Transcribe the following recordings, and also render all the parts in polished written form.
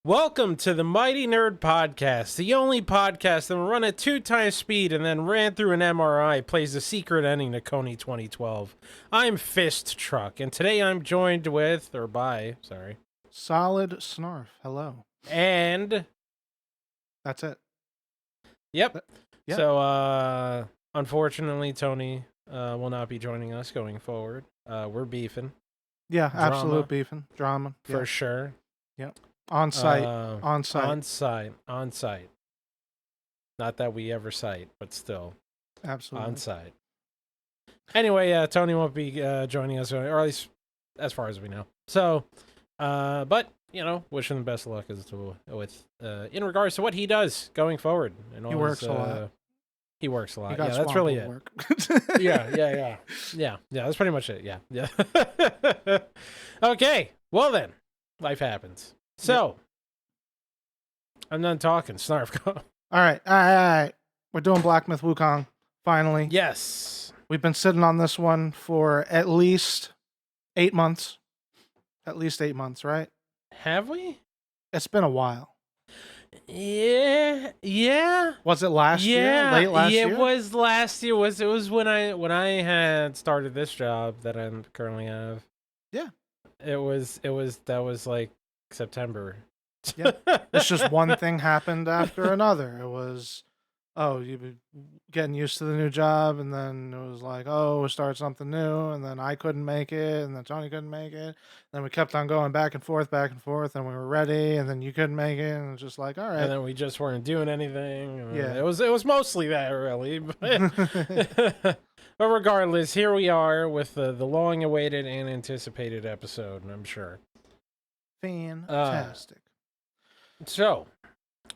Welcome to the Mighty Nerd Podcast, the only podcast that will run at 2x speed and then ran through an MRI, plays the secret ending to Coney 2012. I'm FistTruck, and today I'm joined with, or by, sorry. Solid Snarf, hello. And... That's it. Yep. Yeah. So, unfortunately, Tony will not be joining us going forward. We're beefing. Yeah, Drama. absolute beefing. Drama. For yeah. sure. Yep. On site. On site. Not that we ever cite, but still. Absolutely. On site. Anyway, Tony won't be joining us, or at least as far as we know. So, but, you know, wish him the best of luck in regards to what he does going forward. And all he works a lot. He works a lot. Yeah, that's really it. Work. Yeah, that's pretty much it. Yeah. Okay, well then, life happens. So, I'm done talking. Snarf, go. All right. We're doing Black Myth Wukong, finally. Yes. We've been sitting on this one for at least 8 months. At least 8 months, right? Have we? It's been a while. Yeah. Was it last year? Late last year? It was last year. It was when I had started this job that I currently have. Yeah. That was like September. Yeah. It's just one thing happened after another. It was, you've been getting used to the new job, and then it was like, we'll start something new, and then I couldn't make it, and then Tony couldn't make it. Then we kept on going back and forth, and we were ready, and then you couldn't make it, and it was just like, all right. And then we just weren't doing anything. Yeah. It was mostly that, really. But regardless, here we are with the long-awaited and anticipated episode, I'm sure. Fantastic. So,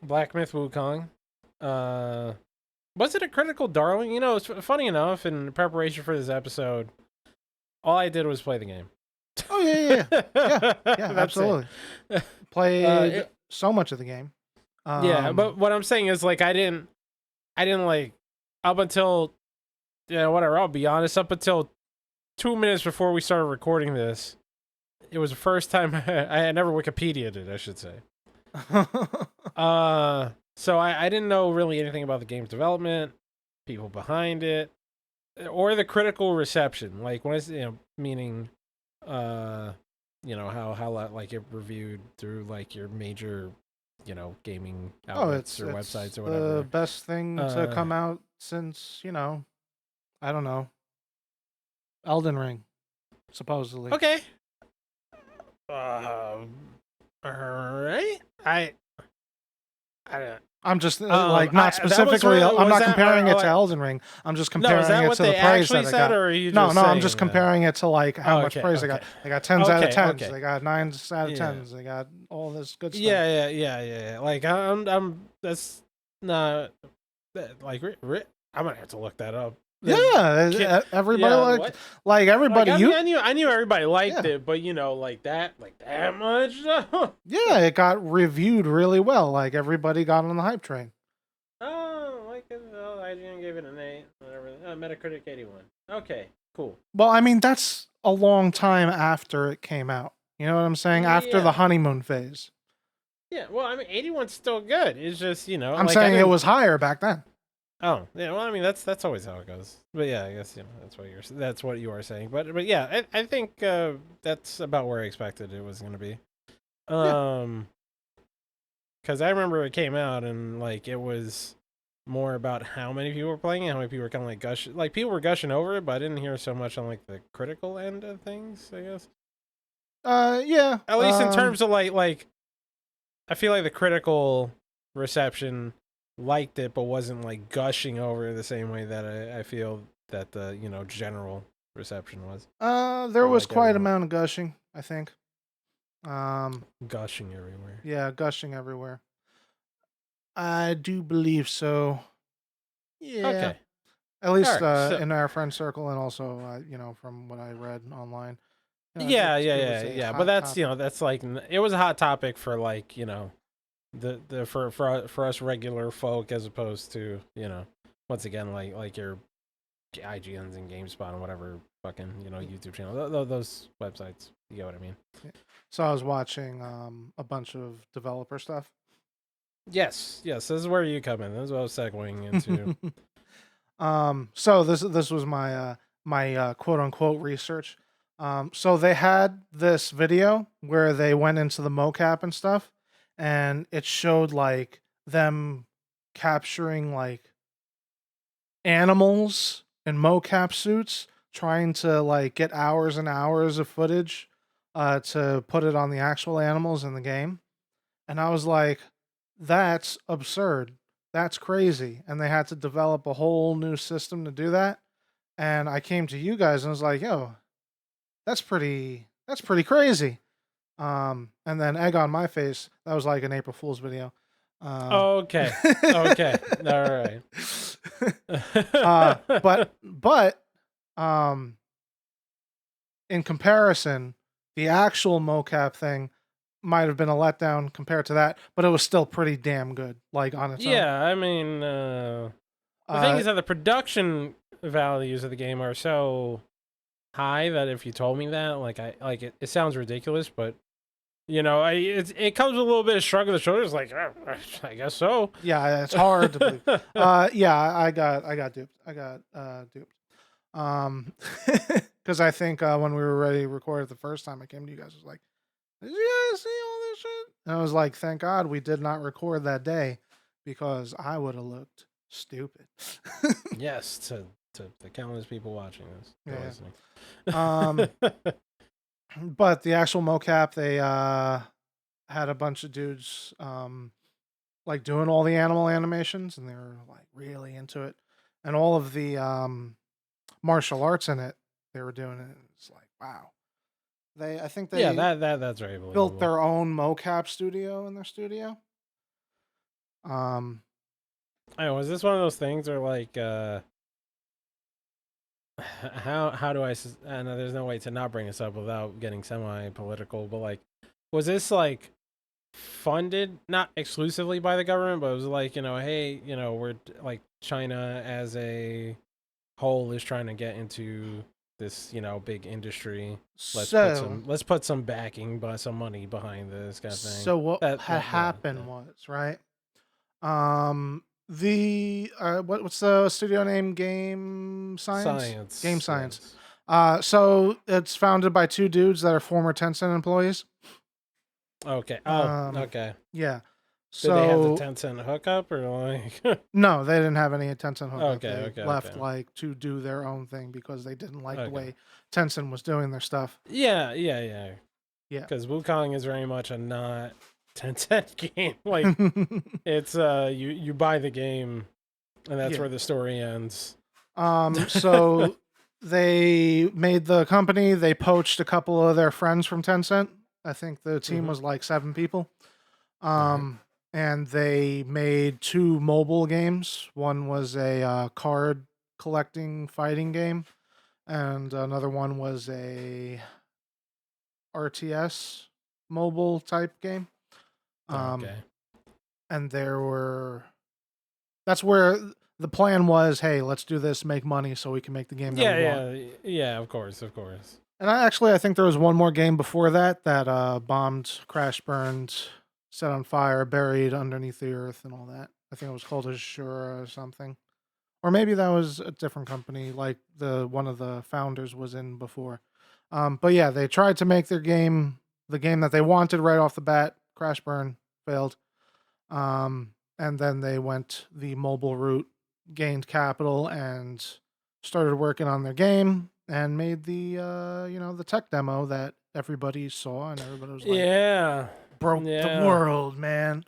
Black Myth Wukong. Was it a critical darling? You know, it's funny enough, in preparation for this episode, all I did was play the game. Oh, yeah. Yeah, absolutely. Played so much of the game. Yeah, but what I'm saying is, like, I didn't like, up until, whatever, I'll be honest, up until 2 minutes before we started recording this, it was the first time I had never Wikipedia'd it, I should say. So I didn't know really anything about the game's development, people behind it, or the critical reception. Like, when I meaning, how like it reviewed through like your major, gaming outlets or websites or whatever. The best thing to come out since, I don't know, Elden Ring, supposedly. Okay. All right. I'm just not specifically. I'm not comparing it to Elden Ring. I'm just comparing it to the praise that I got. Or are you no, just I'm just comparing it to like how much praise okay. they got. They got 10s out of 10s. Okay. They got 9s out of 10s. They got all this good stuff. Yeah. Like I'm that's not like I'm gonna have to look that up. Yeah, everybody everybody. I knew everybody liked it, but like that much. Yeah, it got reviewed really well. Like everybody got on the hype train. IGN gave it an 8. Whatever. Metacritic 81. Okay, cool. Well, I mean that's a long time after it came out. You know what I'm saying? After the honeymoon phase. Yeah, well, I mean 81's still good. It's just I'm saying it was higher back then. Oh, yeah. Well, I mean that's always how it goes. But yeah, I guess that's what you are saying. But yeah, I think that's about where I expected it was going to be. Because I remember it came out and like it was more about how many people were playing it, how many people were kind of like gushing. Like people were gushing over it, but I didn't hear so much on like the critical end of things, I guess. Yeah. At least in terms of like, I feel like the critical reception liked it, but wasn't like gushing over it the same way that I feel that the general reception was. There was quite an amount of gushing, I think. Gushing everywhere. Yeah, gushing everywhere. I do believe so. Yeah. Okay. At least in our friend circle, and also from what I read online. Yeah. But that's topic. That's like it was a hot topic for like the for us regular folk, as opposed to once again like your IGNs and GameSpot and whatever fucking YouTube channel. Those websites. You get what I mean? So I was watching a bunch of developer stuff. Yes. This is where you come in. This is what I was segueing into. So this was my my quote unquote research. So they had this video where they went into the mocap and stuff, and it showed like them capturing like animals in mocap suits, trying to like get hours and hours of footage to put it on the actual animals in the game. And I was like, that's absurd. That's crazy. And they had to develop a whole new system to do that. And I came to you guys and was like, yo, that's pretty crazy. And then egg on my face, that was like an April Fool's video. Okay. Okay. All right. But in comparison, the actual mocap thing might have been a letdown compared to that, but it was still pretty damn good, like on its own. Yeah, I mean, the thing is that the production values of the game are so high that if you told me that, like, it sounds ridiculous, but it comes with a little bit of shrug of the shoulders, like, I guess so. Yeah, it's hard to believe. Yeah, I got duped. I got duped. Because I think when we were ready to record it the first time, I came to you guys, I was like, did you guys see all this shit? And I was like, thank God we did not record that day, because I would have looked stupid. Yes, to the countless people watching this. Yeah. But the actual mocap, they had a bunch of dudes like doing all the animal animations, and they were like really into it. And all of the martial arts in it, they were doing it. It's like, wow. I think they that's very believable. built their own mocap studio in their studio. I know, was this one of those things where like how do I know there's no way to not bring this up without getting semi-political, but like, was this like funded not exclusively by the government, but it was like, hey, we're like China as a whole is trying to get into this, big industry. Let's put some backing, but some money behind this kind of thing. So what had happened was, right? What's the studio name? Game Science. Game Science. Yes. So it's founded by two dudes that are former Tencent employees. Okay. Okay. Yeah. Did they have the Tencent hookup or like? No, they didn't have any Tencent hookup. Okay. They left like to do their own thing because they didn't like the way Tencent was doing their stuff. Yeah. Because Wukong is very much a not Tencent game. Like it's you buy the game, and that's where the story ends. So they made the company. They poached a couple of their friends from Tencent. I think the team was like 7 people. And they made 2 mobile games. One was a card collecting fighting game, and another one was a RTS mobile type game. And that's where the plan was, hey, let's do this, make money so we can make the game that we want. Yeah, of course. And I think there was one more game before that bombed, crashed, burned, set on fire, buried underneath the earth and all that. I think it was called Ashura or something. Or maybe that was a different company, like one of the founders was in before. But yeah, they tried to make their game, the game that they wanted right off the bat. Crash, burn, failed. And then they went the mobile route, gained capital, and started working on their game, and made the the tech demo that everybody saw, and everybody was like, broke the world, man.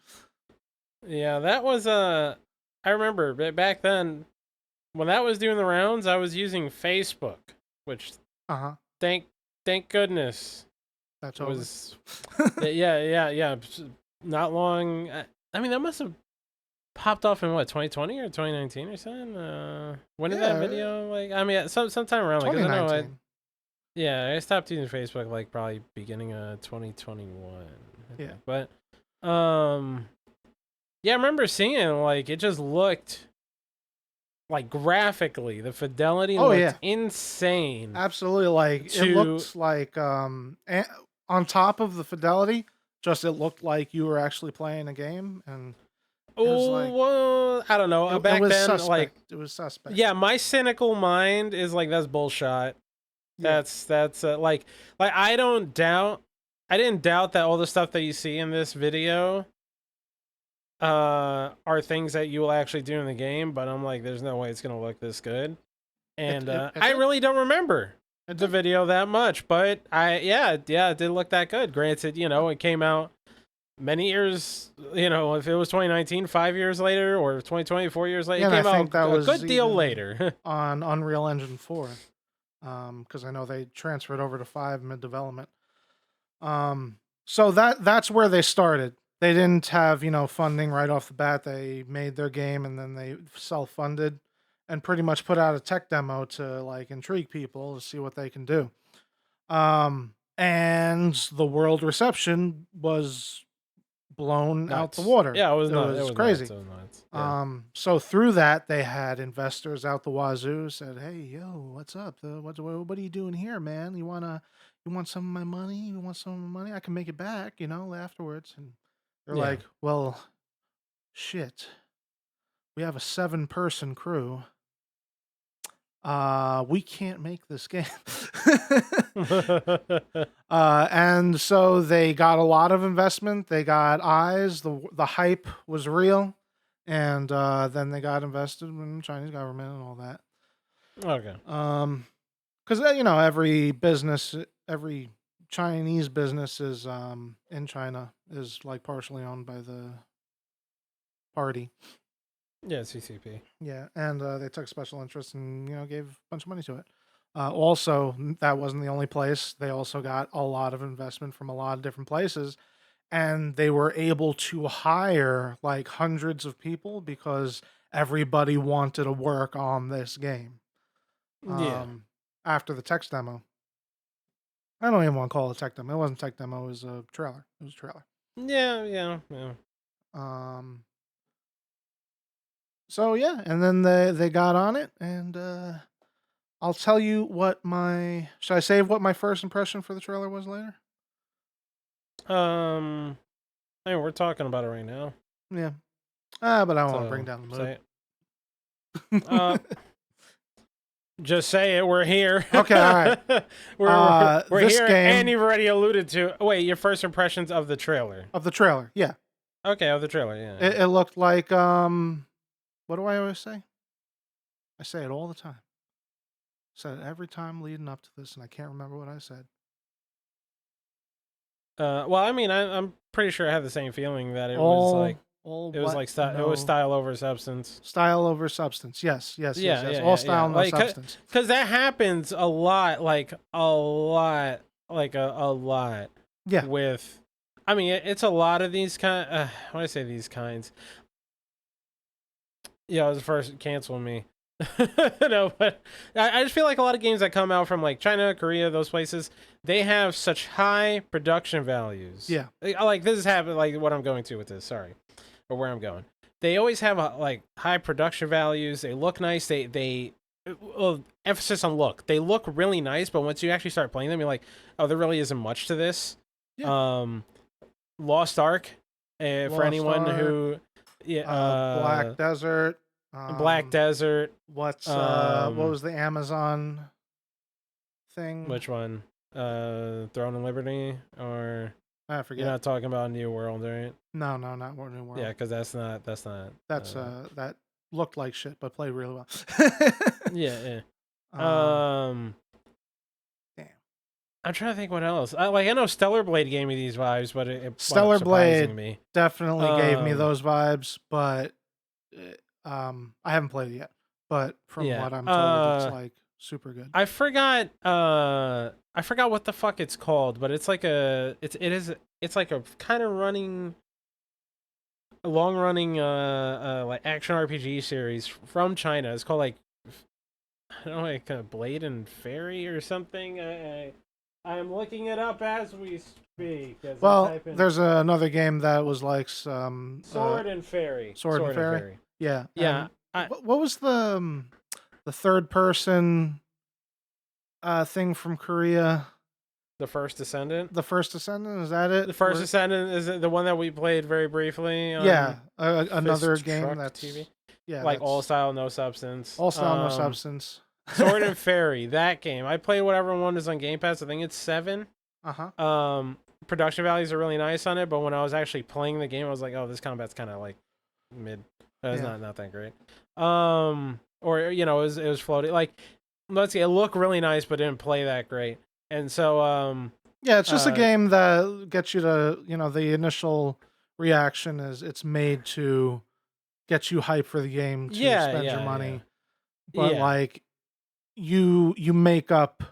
Yeah, that was I remember back then when that was doing the rounds, I was using Facebook, which thank goodness that's was yeah. Not long. I mean, that must have popped off in what, 2020 or 2019 or something. When did that video sometime around like 2019. I stopped using Facebook like probably beginning of 2021. Yeah, but I remember seeing it, like it just looked like graphically, the fidelity Oh looked yeah, insane. absolutely. Like it looked like on top of the fidelity, just it looked like you were actually playing a game, and it was Oh, like well, I don't know. it Back was then, suspect. like, It was suspect. yeah, my cynical mind is like, that's bullshit. Yeah. That's like I didn't doubt that all the stuff that you see in this video are things that you will actually do in the game, but I'm like, there's no way it's gonna look this good. And I really don't remember the video that much, but it did look that good. Granted, it came out many years, if it was 2019, 5 years later, or 2020, 4 years later, Yeah, it came I think out that a was good deal even later. on Unreal Engine 4, because I know they transferred over to 5 mid-development. So that's where they started. They didn't have, funding right off the bat. They made their game and then they self-funded and pretty much put out a tech demo to like intrigue people to see what they can do. And the world reception was blown out the water. Yeah, it was crazy. Nuts. It was nuts. Yeah. So through that, they had investors out the wazoo said, "Hey, yo, what's up? What are you doing here, man? You want some of my money? You want some of my money? I can make it back, afterwards." And they're like, "Well, shit, we have a 7-person crew. We can't make this game." And so they got a lot of investment. They got eyes. The hype was real, and then they got invested in the Chinese government and all that. Okay. Because every Chinese business is in China is like partially owned by the party. Yeah, CCP. Yeah, and they took special interest and gave a bunch of money to it. Also, that wasn't the only place. They also got a lot of investment from a lot of different places, and they were able to hire like hundreds of people because everybody wanted to work on this game. After the text demo, I don't even want to call it a tech demo. It wasn't a tech demo. It was a trailer. It was a trailer. Yeah. So yeah, and then they got on it, and I'll tell you what should I say what my first impression for the trailer was later? I mean, we're talking about it right now. Yeah. But I want to bring down the mood. Just say it. We're here. Okay, all right. we're this here, game, and you've already alluded to. Wait, your first impressions of the trailer? Of the trailer, yeah. Okay, of the trailer, yeah. It looked like what do I always say? I say it all the time. I said it every time leading up to this, and I can't remember what I said. Well, I mean, I'm pretty sure I have the same feeling that it was like it was style over substance. Style over substance. Yes. Yeah, all style, no substance. Because that happens a lot. Yeah. With, I mean, it's a lot of these kind. When I say these kinds, yeah, it was the first canceling me. No, but I just feel like a lot of games that come out from like China, Korea, those places, they have such high production values. Yeah. Like this is happening, like what I'm going to with this, sorry. Or where I'm going. They always have like high production values. They look nice. Well, emphasis on look. They look really nice, but once you actually start playing them, you're like, oh, there really isn't much to this. Yeah. Lost Ark, for anyone who, Black Desert. Black Desert. What was the Amazon thing? Which one? Throne and Liberty, or I forget. You're not talking about New World, right? No, not New World. Yeah, because that's not. That looked like shit, but played really well. Yeah. Damn. I'm trying to think what else. I know Stellar Blade gave me these vibes, but it Stellar Blade me. Definitely gave me those vibes, but I haven't played it yet. But from what I'm told, it's like super good. I forgot what the fuck it's called, but it's like it's like a kind of long running like action RPG series from China. It's called like, I don't know, like Blade and Fairy or something. I'm looking it up as we speak. Well, there's another game that was like some Sword and Fairy. Sword and Fairy. Yeah. Yeah. What was the third person thing from Korea? The First Descendant. The First Descendant, is that it? The First Descendant is it the one that we played very briefly on Yeah, another game FistTruck that's TV? Yeah, Like that's All Style, No Substance. All Style, No Substance. Sword and Fairy, that game. I played whatever one is on Game Pass. I think it's 7. Production values are really nice on it, but when I was actually playing the game, I was like, oh, this combat's kind of like mid. It's not that great. Or it was floating. Like, let's see, it looked really nice, but didn't play that great. And so, yeah, it's just a game that gets you to, the initial reaction is it's made to get you hyped for the game to spend your money. But like, you make up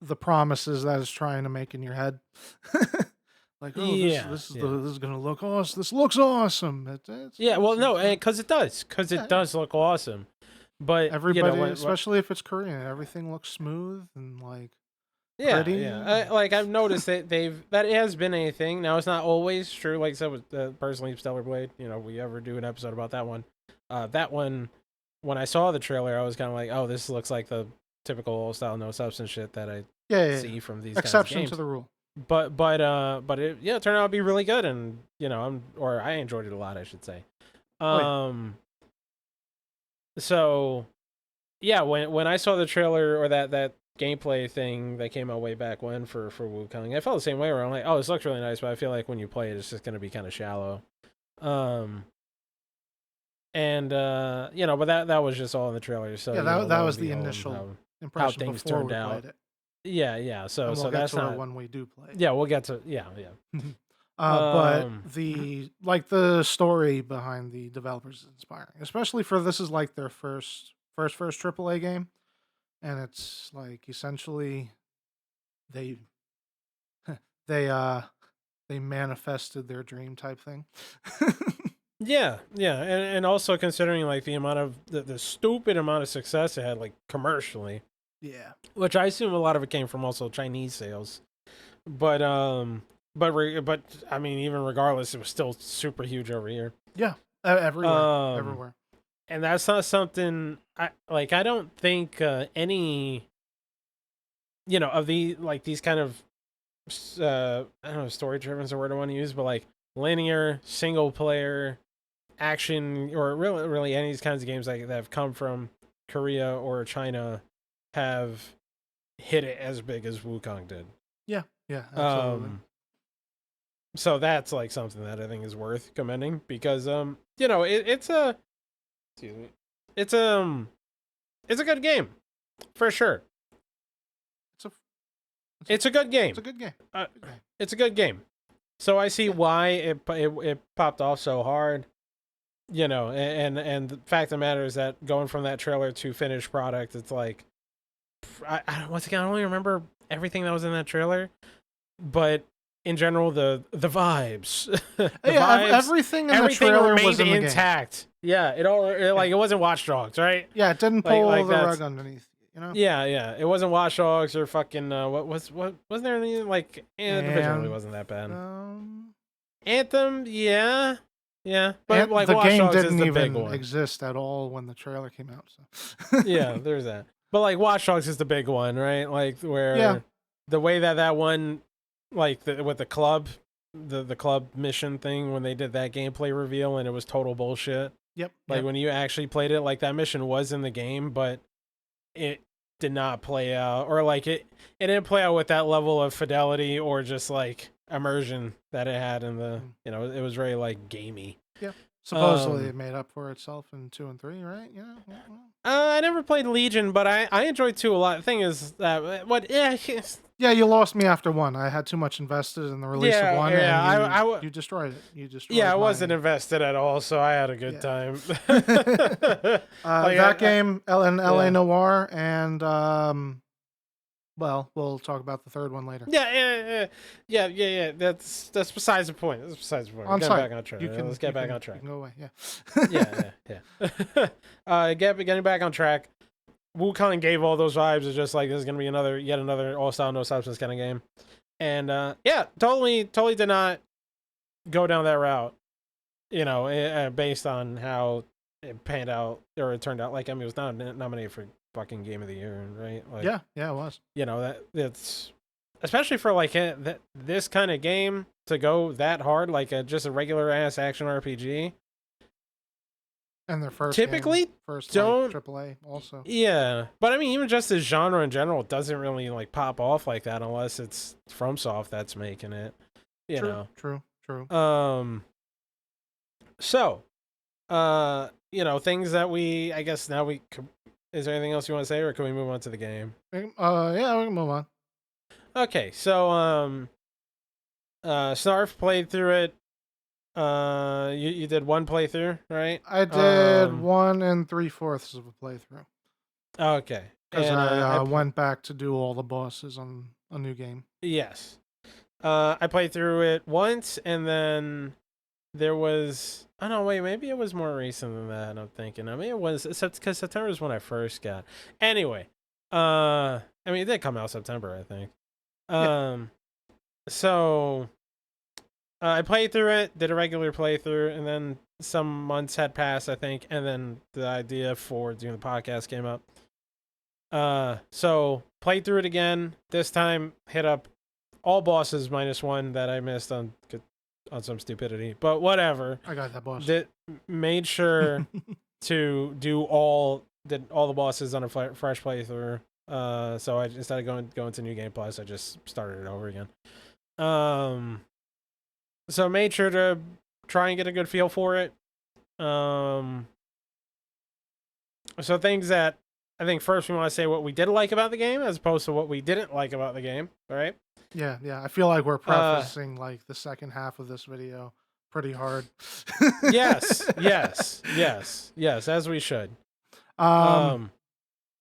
the promises that it's trying to make in your head. Like, this is gonna look awesome. This looks awesome. Because it does. Because it does look awesome. But everybody, especially if it's Korean, everything looks smooth and like pretty. I've noticed that that has been a thing. Now it's not always true. Like I said, with personally Stellar Blade, we ever do an episode about that one. That one, when I saw the trailer, I was kind of like, oh, this looks like the typical All Style, No Substance shit that I see from these exception kinds of games. To the rule. But it turned out to be really good, and I enjoyed it a lot, I should say. So yeah, when I saw the trailer or that gameplay thing that came out way back when for Wukong, I felt the same way where I'm like, oh, this looks really nice, but I feel like when you play it, it's just gonna be kind of shallow. But that was just all in the trailer. So that was the initial impression how things turned out. So that's not one we do play. Yeah, we'll get to but the story behind the developers is inspiring, especially for this is like their first AAA game, and it's like essentially they manifested their dream type thing. And also considering like the amount of the stupid amount of success it had like commercially. Yeah. Which I assume a lot of it came from also Chinese sales. But I mean, even regardless, it was still super huge over here. Yeah. Everywhere. And that's not something I don't think any of these kind of I don't know, story driven is the word I want to use, but like linear single player action or really any of these kinds of games that have come from Korea or China have hit it as big as Wukong did. Yeah, absolutely. So that's like something that I think is worth commending because it's a good game for sure. It's a good game. It's a good game. It's a good game. So I see why it popped off so hard. And the fact of the matter is that going from that trailer to finished product, it's like once again, I don't really remember everything that was in that trailer, but in general, the vibes, everything in the trailer was in the intact. Game. Yeah, it wasn't Watch Dogs, right? Yeah, it didn't pull the rug underneath. Yeah, it wasn't Watch Dogs or fucking what wasn't there anything like Division really wasn't that bad. Anthem, yeah. But like the Watch game Dogs didn't is the even big one. exist at all when the trailer came out. So yeah, there's that. But like Watch Dogs is the big one, right? Like where the way that one, like with the club, the club mission thing when they did that gameplay reveal and it was total bullshit. Yep. Like when you actually played it, like that mission was in the game, but it did not play out, or like it didn't play out with that level of fidelity or just like immersion that it had in the, it was very like gamey. Yeah. Supposedly it made up for itself in 2 and 3, right? Yeah. I never played Legion, but I enjoyed 2 a lot. The thing is that yeah, you lost me after 1. I had too much invested in the release of 1. And you destroyed it. I wasn't invested at all, so I had a good time. That game, LA Noire, and well, we'll talk about the third one later. Yeah. That's besides the point. Back on track. Let's get back on track. You can go away. Yeah. Getting back on track. Wukong gave all those vibes of just like this is gonna be yet another All Style No Substance kind of game, and totally did not go down that route. Based on how it panned out, or it turned out like, I mean, it was not nominated for fucking Game of the Year, right? Like, Yeah, it was. You know, that's especially for like this kind of game to go that hard, like just a regular ass action RPG. And their first Typically, game, first don't like, AAA also. Yeah, but I mean, even just this genre in general doesn't really like pop off like that unless it's FromSoft that's making it. You know. True. So, you know, things that I guess now is there anything else you want to say, or can we move on to the game? Yeah, we can move on. Okay, so Snarf played through it. You did one playthrough, right? I did 1 3/4 of a playthrough. Okay. Because I went back to do all the bosses on a new game. Yes. I played through it once, and then there was... Oh, no, wait, maybe it was more recent than that, I'm thinking. I mean, it was... Because September is when I first got... Anyway. I mean, it did come out September, I think. So... I played through it, did a regular playthrough, and then some months had passed, I think, and then the idea for doing the podcast came up. So played through it again. This time hit up all bosses minus one that I missed on some stupidity, but whatever. I got that boss. Made sure to do all the bosses on a fresh playthrough. So I instead of going to New Game Plus, I just started it over again. So I made sure to try and get a good feel for it. So things that I think first we want to say what we did like about the game as opposed to what we didn't like about the game, all right? Yeah. I feel like we're prefacing like the second half of this video pretty hard. Yes, as we should. I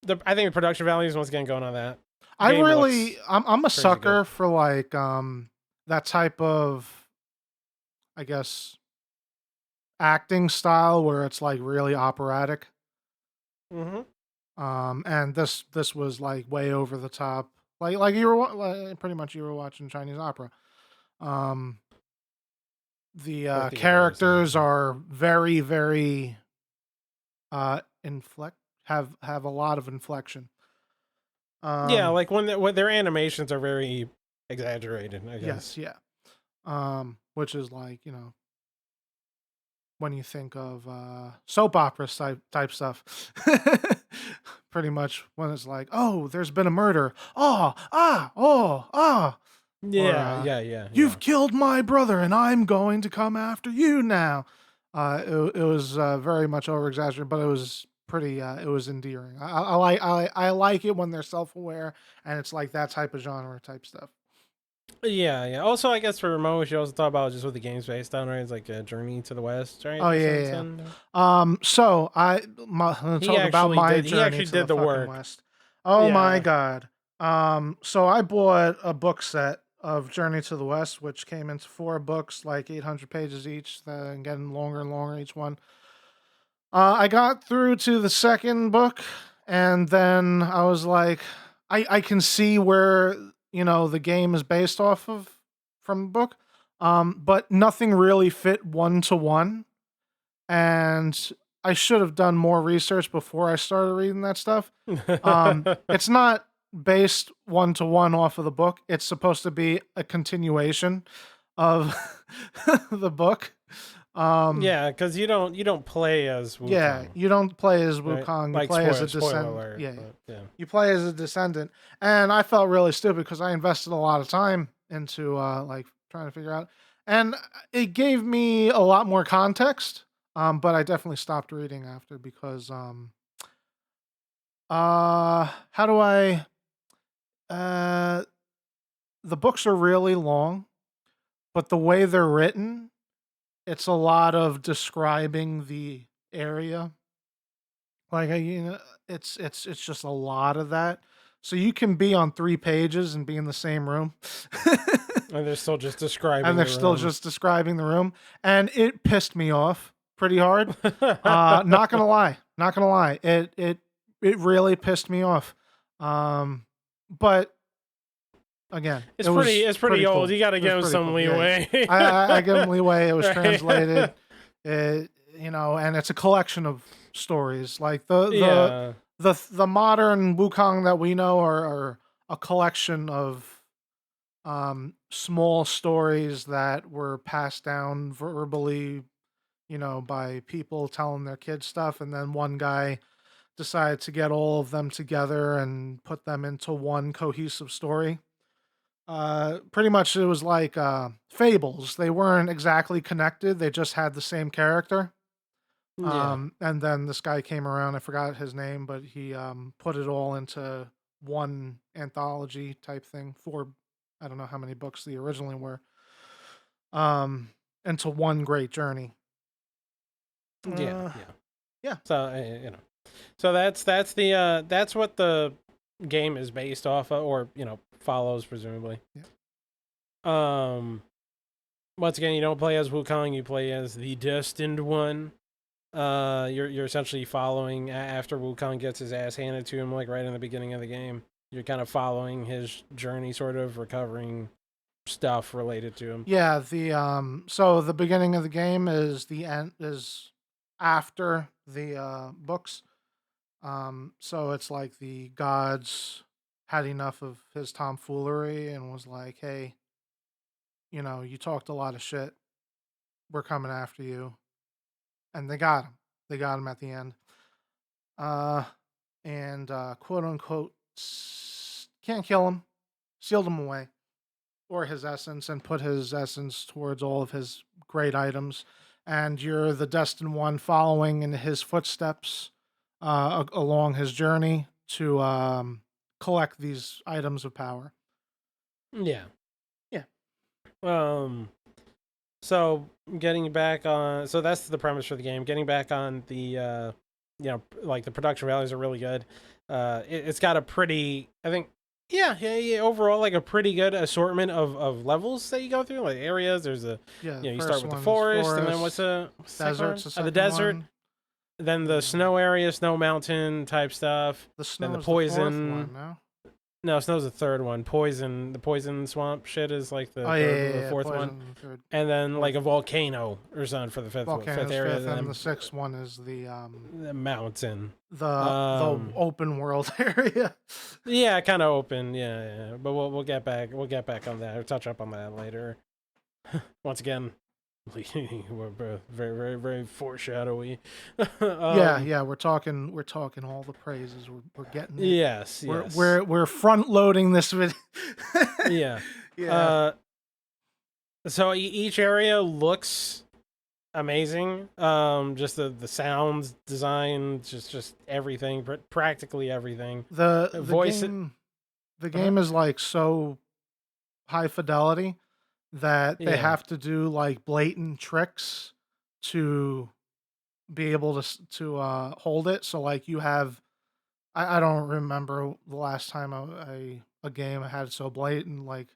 think the production values once again going on that. I'm a sucker good. For like that type of, I guess, acting style where it's like really operatic. Mm-hmm. And this was like way over the top, like you were pretty much you were watching Chinese opera. The characters are very, very have a lot of inflection. Yeah, like when their animations are very exaggerated, I guess. Yes, yeah. Which is like, you know, when you think of soap opera type stuff. Pretty much when it's like, oh, there's been a murder. Yeah, yeah. You've killed my brother, and I'm going to come after you now. It was very much over exaggerated, but it was pretty. It was endearing. I like it when they're self-aware and it's like that type of genre type stuff. Yeah. Also, I guess for Remo, she also talked about just what the game's based on, right? It's like a Journey to the West, right? Oh yeah. So let's talk about my journey. He actually to did the work. West. Oh my god. So I bought a book set of Journey to the West, which came into 4 books, like 800 pages each, and getting longer and longer each one. I got through to the second book, and then I was like, I can see where, you know, the game is based off of from the book, but nothing really fit 1-to-1, and I should have done more research before I started reading that stuff. It's not based 1-to-1 off of the book. It's supposed to be a continuation of the book. Yeah, because you don't play as Wukong. Yeah, you don't play as Wukong. Right? You play as a descendant. Yeah. You play as a descendant, and I felt really stupid because I invested a lot of time into like trying to figure out, and it gave me a lot more context. But I definitely stopped reading after because how do I the books are really long, but the way they're written, it's a lot of describing the area. Like, you know, it's just a lot of that. So you can be on 3 pages and be in the same room. And they're still just describing the room. And it pissed me off pretty hard. Not gonna lie. It really pissed me off. But again, it's pretty old. Cool. You got to give him some leeway. I give him leeway. It was translated. and it's a collection of stories. Like the Yeah. the modern Wukong that we know are a collection of small stories that were passed down verbally, by people telling their kids stuff, and then one guy decided to get all of them together and put them into one cohesive story. Pretty much it was like fables. They weren't exactly connected, they just had the same character. Yeah. And then this guy came around, I forgot his name, but he put it all into one anthology type thing for, I don't know how many books they originally were, um, into one great journey. Yeah. Uh, Yeah. yeah. So so that's what the game is based off of, or follows presumably. Yeah. Once again, you don't play as Wukong, you play as the Destined One. You're essentially following after Wukong gets his ass handed to him, like right in the beginning of the game. You're kind of following his journey, sort of recovering stuff related to him. Yeah, so the beginning of the game is the end is after the books. So it's like the gods had enough of his tomfoolery and was like, "Hey, you talked a lot of shit. We're coming after you." And they got him. They got him at the end. Uh and quote unquote can't kill him. Sealed him away, or his essence, and put his essence towards all of his great items. And you're the destined one following in his footsteps along his journey to collect these items of power. Yeah. Yeah. So getting back on, so that's the premise for the game. Getting back on the, like the production values are really good. It's got a pretty, I think, yeah. Overall, like a pretty good assortment of levels that you go through, like areas. There's you start with the forest, and then what's the desert's the the desert, one. then the snow area, snow mountain type stuff. The snow then the is poison. the fourth one, no? No, snow's the third one. The poison swamp shit is like the fourth one, Third. and then like a volcano or something for the fifth area. Fifth, and the sixth one is the mountain, the open world area. Yeah, kind of open. Yeah. But we'll get back. We'll get back on that. We'll touch up on that later. Once again, we're very, very, very foreshadowy. Yeah. We're talking all the praises. We're getting it. Yes. We're front loading this video. Yeah. Yeah. So each area looks amazing. Just the sounds, design, just everything, practically everything. The voice. The game is like so high fidelity that they have to do like blatant tricks to be able to hold it. So like you have, I don't remember the last time a game had so blatant, like,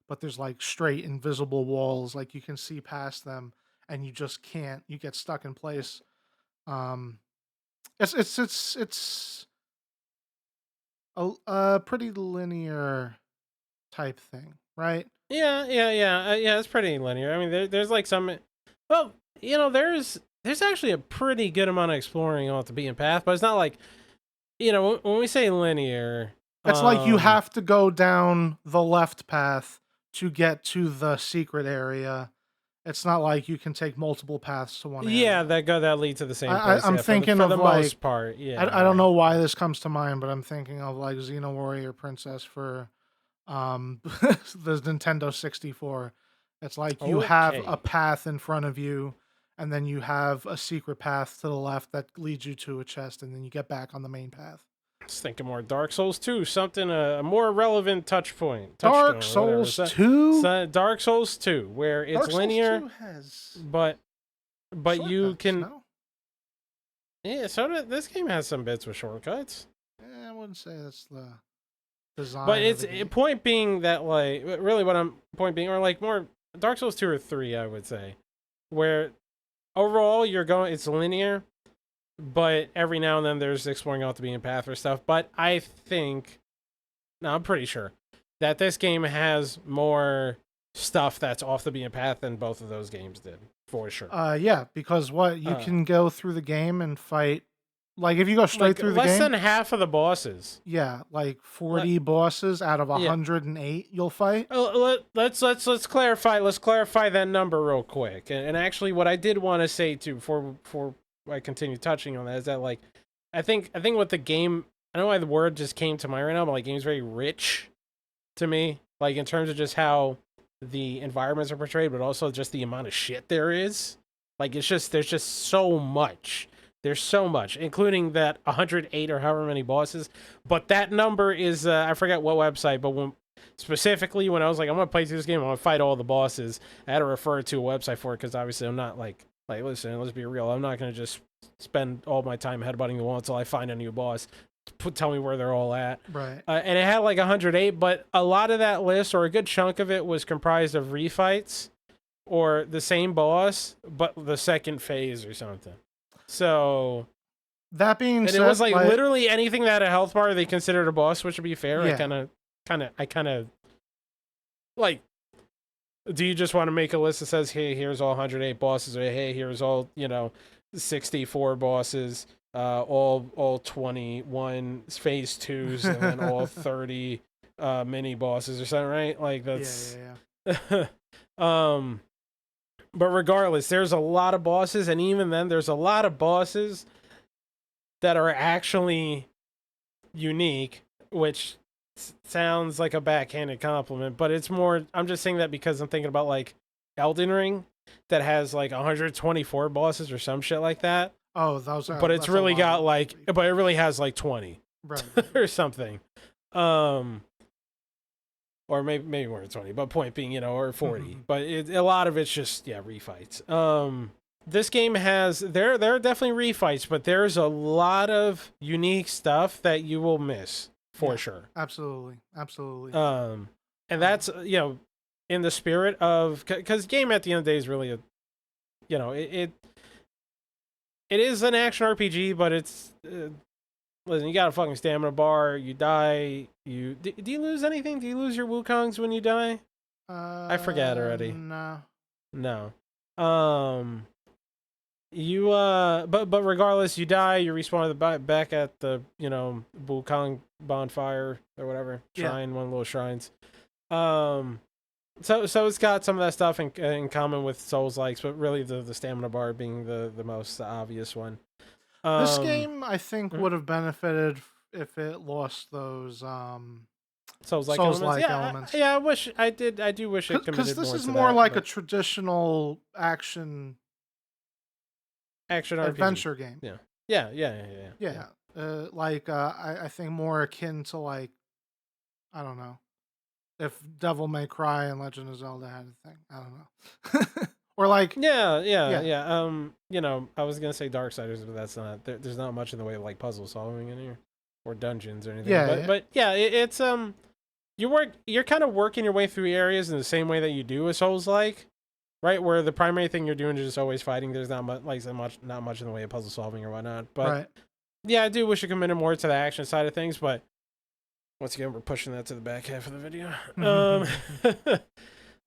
but there's like straight invisible walls, like you can see past them and you just can't, you get stuck in place. It's a pretty linear type thing, right? Yeah. It's pretty linear. I mean, there's like some. Well, there's actually a pretty good amount of exploring off the beaten path, but it's not like, when we say linear, it's like you have to go down the left path to get to the secret area. It's not like you can take multiple paths to one area. Yeah, that lead to the same place. I'm thinking for of the like, most part. Yeah, I don't know why this comes to mind, but I'm thinking of like Xeno Warrior Princess for the Nintendo 64. It's like you have a path in front of you, and then you have a secret path to the left that leads you to a chest, and then you get back on the main path. I was thinking more Dark Souls 2, something a more relevant touch point. Dark Souls 2? Dark Souls 2, where it's linear, but you can. No? Yeah, this game has some bits with shortcuts. I wouldn't say that's the design. But it's point being that, like, really what I'm point being, or like more Dark Souls 2 or 3, I would say, where overall it's linear, but every now and then there's exploring out the beaten path or stuff. But I think, no, I'm pretty sure that this game has more stuff that's off the beaten path than both of those games did, for sure. Yeah, because you can go through the game and fight. Like if you go straight like through the less game, than half of the bosses. yeah, like 40 bosses out of 108 you'll fight. Let's clarify. Let's clarify that number real quick. And actually, what I did want to say too, before I continue touching on that, is that like, I think what the game, I don't know why the word just came to mind right now, but like, game's very rich to me. Like in terms of just how the environments are portrayed, but also just the amount of shit there is. Like there's just so much. There's so much, including that 108 or however many bosses. But that number is, I forget what website, but specifically when I was like, I'm going to play through this game, I'm going to fight all the bosses, I had to refer to a website for it because obviously I'm not like, listen, let's be real. I'm not going to just spend all my time headbutting the wall until I find a new boss. Tell me where they're all at. Right. And it had like 108, but a lot of that list, or a good chunk of it, was comprised of refights or the same boss, but the second phase or something. So that being said, it was like literally anything that had a health bar they considered a boss, which would be fair. Yeah. I kind of like. Do you just want to make a list that says, "Hey, here's all 108 bosses," or "Hey, here's all 64 bosses, all 21 phase 2s, and then all 30 mini bosses," or something, right? Like that's yeah. But regardless, there's a lot of bosses, and even then, there's a lot of bosses that are actually unique, which sounds like a backhanded compliment, but it's more, I'm just saying that because I'm thinking about like Elden Ring that has like 124 bosses or some shit like that. Oh, those are. But it's really got like, but it really has like 20 right. or something. Or maybe more than 20, but point being, or 40. Mm-hmm. But a lot of it's just, refights. This game has, there are definitely refights, but there's a lot of unique stuff that you will miss, for sure. Absolutely. And that's, in the spirit of, because game at the end of the day is really it is an action RPG, but it's, listen, you got a fucking stamina bar. You die. Do you lose anything? Do you lose your Wukongs when you die? I forget already. No. You but regardless, you die. You respawn back at the Wulkong bonfire or whatever shrine, one of the little shrines. So it's got some of that stuff in common with Souls-likes, but really the stamina bar being the most obvious one. This game, I think, would have benefited if it lost those Souls-like elements. I do wish it committed more to that. Because this is more like a traditional action RPG. Adventure game. Yeah. I think more akin to like, I don't know, if Devil May Cry and Legend of Zelda had a thing. I don't know. Or like yeah. I was gonna say Darksiders, but that's not. There's not much in the way of like puzzle solving in here, or dungeons or anything. But it's you're kind of working your way through areas in the same way that you do a Souls-like, right? Where the primary thing you're doing is just always fighting. There's not much in the way of puzzle solving or whatnot. But I do wish it committed more to the action side of things. But once again, we're pushing that to the back half of the video.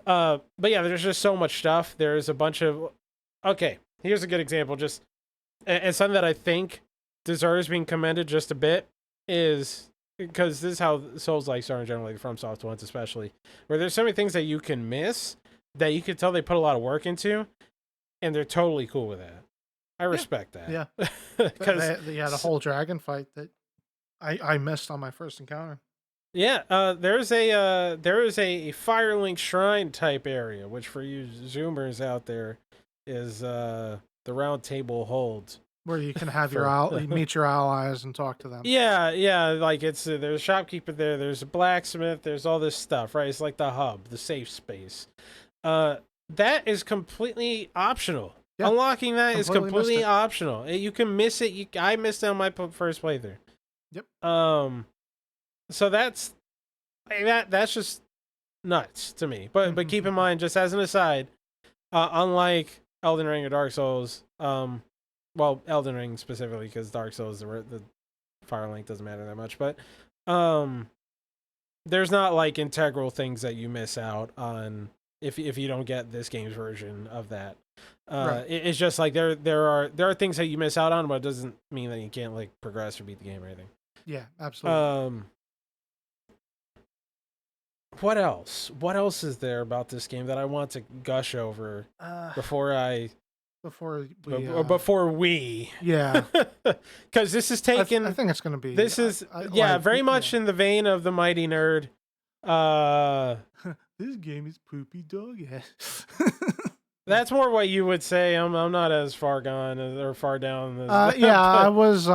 But yeah, there's just so much stuff. There's a bunch of, okay, here's a good example. Just, and something that I think deserves being commended just a bit is, because this is how Souls-likes are in general, like FromSoft ones especially, where there's so many things that you can miss that you can tell they put a lot of work into, and they're totally cool with that. I respect that. Yeah. Because they had a whole dragon fight that I missed on my first encounter. Yeah, there is a Firelink Shrine type area, which for you Zoomers out there is the Round Table Hold, where you can have meet your allies and talk to them. Yeah, like it's there's a shopkeeper there, there's a blacksmith, there's all this stuff, right? It's like the hub, the safe space. That is completely optional. Yeah, unlocking that is completely optional. You can miss it. I missed it on my first playthrough. Yep. So that's just nuts to me. But keep in mind, just as an aside, unlike Elden Ring or Dark Souls, well, Elden Ring specifically, because Dark Souls the Firelink doesn't matter that much, but there's not like integral things that you miss out on if you don't get this game's version of that. Right. It's just like there are things that you miss out on, but it doesn't mean that you can't like progress or beat the game or anything. Yeah, absolutely. What else? What else is there about this game that I want to gush over before we? Yeah. Because this is taken. I think it's going to be. This is very much in the vein of the Mighty Nerd. This game is poopy dog ass. That's more what you would say. I'm not as far gone or far down. As I was.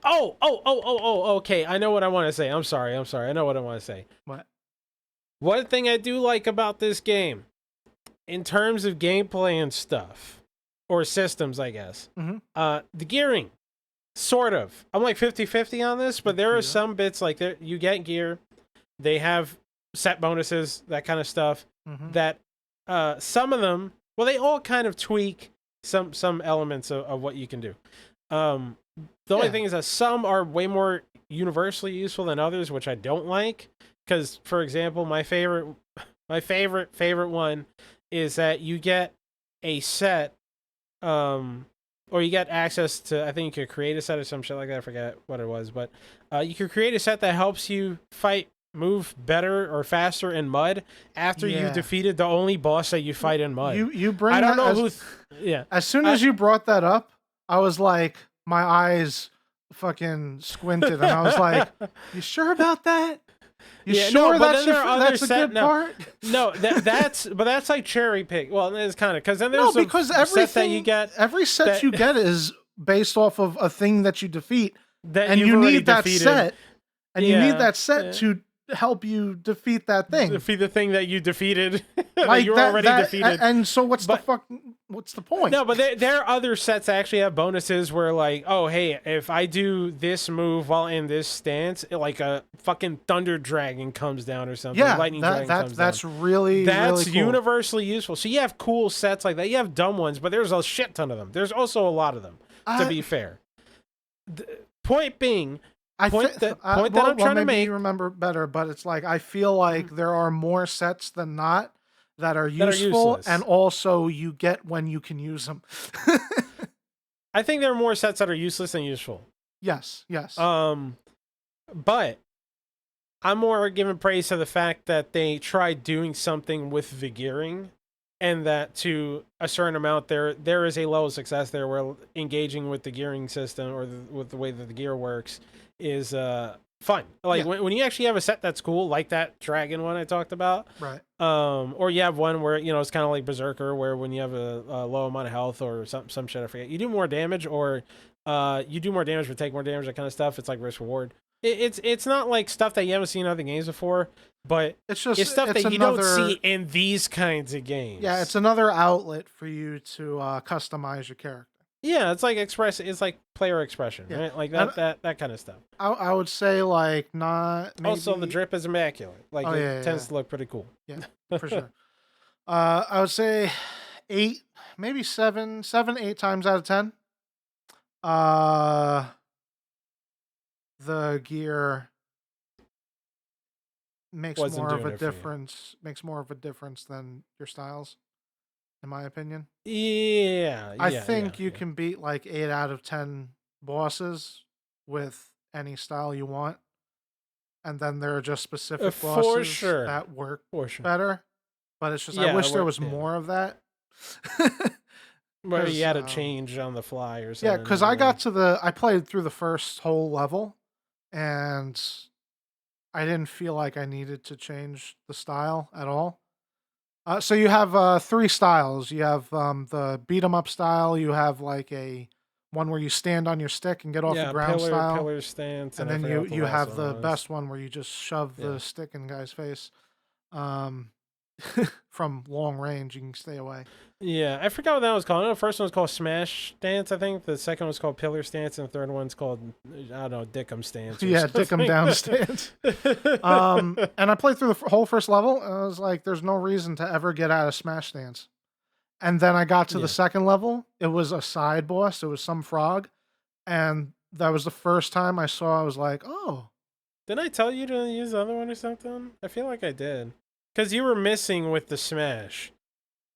Okay. I know what I want to say. I'm sorry. I know what I want to say. What? One thing I do like about this game, in terms of gameplay and stuff, or systems, I guess, the gearing, sort of. I'm like 50-50 on this, but there are some bits like you get gear, they have set bonuses, that kind of stuff, that some of them, well, they all kind of tweak some elements of what you can do. The only thing is that some are way more universally useful than others, which I don't like. Because, for example, my favorite one is that you get a set, or you get access to, I think you could create a set or some shit like that. I forget what it was, but you could create a set that helps you move better or faster in mud after you've defeated the only boss that you fight in mud. You bring. I don't know As soon as you brought that up, I was like, my eyes fucking squinted, and I was like, "You sure about that? That's a good part." No, that's like cherry pick. Well, it's kind of because then there's because every set that you get, every set you get is based off of a thing that you defeat, and you need that defeated. set, and you need that set to help you defeat that thing. Defeat the thing that you defeated. Like you were already defeated. And so what's the point? No, but there are other sets that actually have bonuses where, like, oh, hey, if I do this move while in this stance, like a fucking thunder dragon comes down or something. Yeah, lightning dragon comes down. That's really cool. Universally useful. So you have cool sets like that. You have dumb ones, but there's a shit ton of them. There's also a lot of them, to be fair. Point being, I'm trying to make. You remember better, but it's like I feel like there are more sets than not that are useful, and also you get when you can use them. I think there are more sets that are useless than useful. Yes. But I'm more giving praise to the fact that they tried doing something with the gearing, and that to a certain amount there is a level of success there where engaging with the gearing system or with the way that the gear works is fun. Like when you actually have a set that's cool, like that dragon one I talked about, right? Or you have one where it's kind of like Berserker, where when you have a low amount of health or some shit, I forget, you do more damage, or you do more damage but take more damage, that kind of stuff. It's like risk reward. It's not like stuff that you haven't seen in other games before, but it's stuff that you don't see in these kinds of games. Yeah, it's another outlet for you to customize your character. Yeah, it's like it's like player expression, right? Like that kind of stuff. I would say like not. Maybe... Also, the drip is immaculate. Like it tends to look pretty cool. Yeah, for sure. I would say 8, maybe 7, 8 times out of 10. The gear makes more of a difference. Makes more of a difference than your styles, in my opinion. Yeah, I think you can beat like 8 out of 10 bosses with any style you want, and then there are just specific bosses that work better. But it's just I wish there was more of that. Where you had to change on the fly or something. Yeah, because I played through the first whole level, and I didn't feel like I needed to change the style at all. So you have 3 styles. You have the beat 'em up style. You have like a one where you stand on your stick and get off the ground style. Pillar stance. And then you have the best one where you just shove the stick in the guy's face. From long range, you can stay away. Yeah, I forgot what that was called. I know the first one was called Smash Stance, I think. The second was called Pillar Stance, and the third one's called, I don't know, Dickum Stance. Yeah, Dickum Down Stance. And I played through the whole first level, and I was like, there's no reason to ever get out of Smash Stance. And then I got to the second level. It was a side boss. It was some frog. And that was the first time I was like, oh. Didn't I tell you to use the other one or something? I feel like I did. because you were missing with the smash,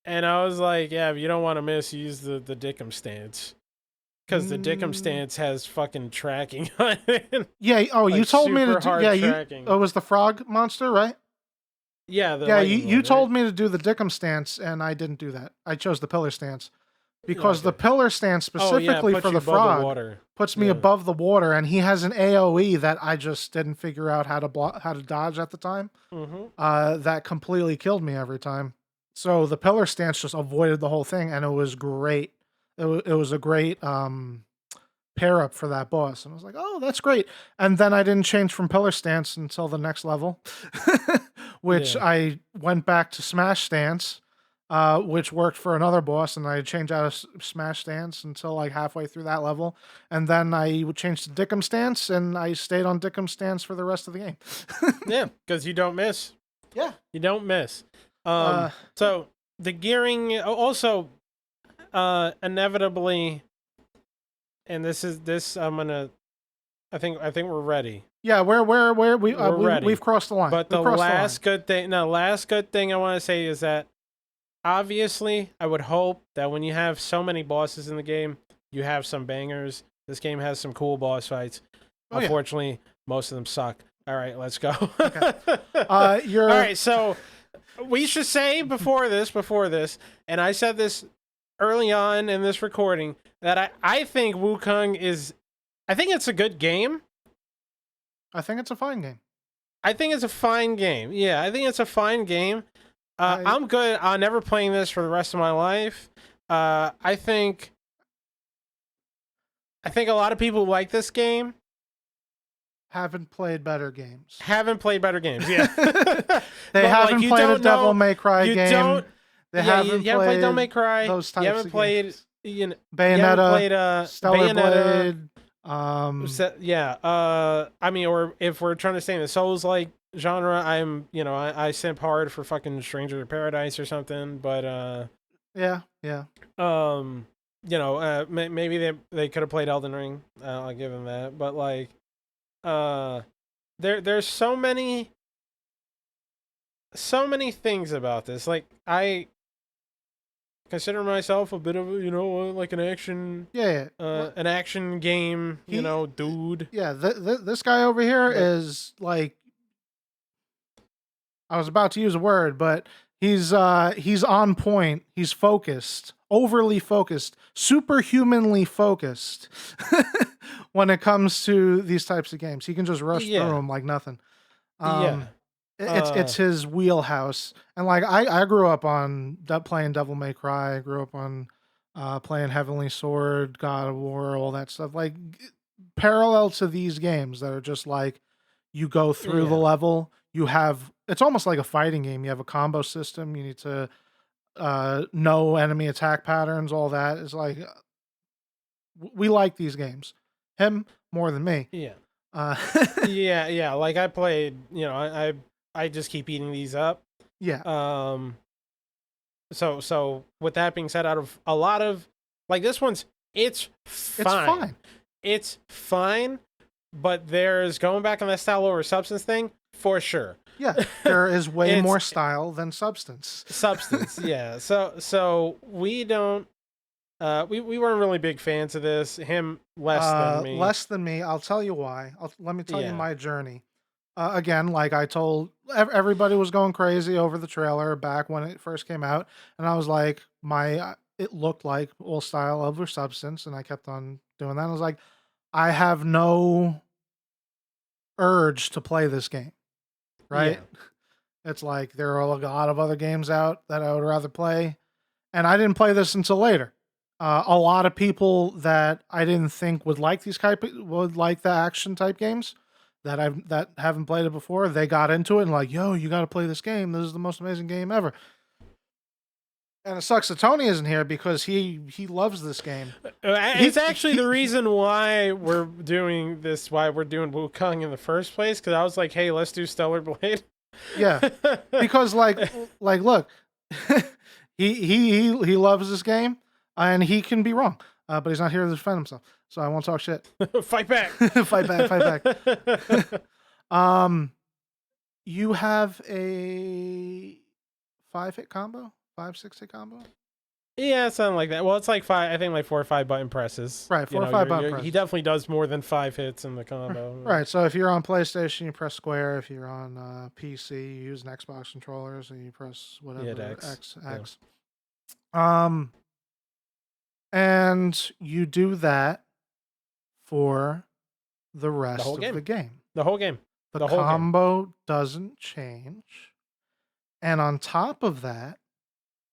and I was like, yeah, if you don't want to miss, use the Dickum stance. Because the Dickum stance has fucking tracking on it. Yeah. Oh, like you told me to super do. hard Yeah, tracking. it was the frog monster, right? Yeah, the Yeah, lightning you one, told right? me to do the Dickum stance, and I didn't do that. I chose the pillar stance because the Okay. pillar stance Oh yeah, specifically puts for you the above the frog water. puts me Yeah. above the water, and he has an AOE that I just didn't figure out how to dodge at the time. Mm-hmm. That completely killed me every time. So the pillar stance just avoided the whole thing, and it was great. It was a great pair up for that boss, and I was like, oh, that's great. And then I didn't change from pillar stance until the next level, which Yeah. I went back to smash stance, which worked for another boss, and I changed out of smash stance until like halfway through that level, and then I would change to Dickum stance, and I stayed on Dickum stance for the rest of the game. Yeah, because you don't miss. Yeah. You don't miss. Uh, So the gearing also inevitably, and this I'm gonna. I think we're ready. Yeah, where We're ready. we've crossed the line. But We've the crossed last good thing, no, last good thing I want to say is that obviously I would hope that when you have so many bosses in the game, you have some bangers. This game has some cool boss fights. Oh, Unfortunately, most of them suck. All right, let's go. Okay. All right, so we should say before this, and I said this early on in this recording, that I think Wukong is, I think it's a good game. I think it's a fine game. I think it's a fine game. Yeah, I think it's a fine game. I'm good on never playing this for the rest of my life. I think a lot of people like this game. Haven't played better games. Haven't played better games. Yeah, they haven't played a Devil May Cry you game. Don't, they yeah, haven't you haven't played Devil May Cry. Those types you haven't of played. games. You know, Bayonetta, you haven't played Stellar Bayonetta. Blade. Yeah. I mean, or if we're trying to stay in the Souls-like genre, I simp hard for fucking Stranger in Paradise or something. But yeah. maybe they could have played Elden Ring. I'll give them that. But like, there's so many things about this. Like, I consider myself a bit of like an action an action game dude. Yeah, this guy over here is like, I was about to use a word, but he's on point. He's focused, overly focused, superhumanly focused when it comes to these types of games. He can just rush through them like nothing. It's his wheelhouse. And like I grew up on playing Devil May Cry. I grew up on playing Heavenly Sword, God of War, all that stuff. Like parallel to these games that are just like, you go through the level. It's almost like a fighting game. You have a combo system. You need to know enemy attack patterns. All that is like, we like these games. Him more than me. Yeah. Yeah. Like I played. I just keep eating these up. Yeah. So with that being said, out of a lot of like this one's, it's fine. It's fine. But there's going back on that style over substance thing for sure. Yeah, there is way more style than substance. Yeah. So we don't. We weren't really big fans of this. Him less than me. Less than me. I'll tell you why. Let me tell you my journey. Again, like I told, everybody was going crazy over the trailer back when it first came out, and I was like, it looked like old style over substance, and I kept on doing that. I was like, I have no urge to play this game, right? Yeah. It's like there are a lot of other games out that I would rather play, and I didn't play this until later. A lot of people that I didn't think would like the action type games that haven't played it before, they got into it and like, yo, you got to play this game. This is the most amazing game ever. And it sucks that Tony isn't here because he loves this game. It's actually the reason why we're doing this, why we're doing Wukong in the first place, because I was like, hey, let's do Stellar Blade. Yeah, because like look, he loves this game, and he can be wrong, but he's not here to defend himself, so I won't talk shit. Fight back. Fight back. You have a 5-hit combo, 6-hit combo. Yeah, something like that. Well, it's like 5. I think like 4 or 5 button presses. Right, 4 or 5 button He presses. definitely does more than 5 hits in the combo. Right. So if you're on PlayStation, you press square. If you're on PC, you use an Xbox controller, so you press whatever X. And you do that for the rest of the game. The whole game. The combo doesn't change. And on top of that,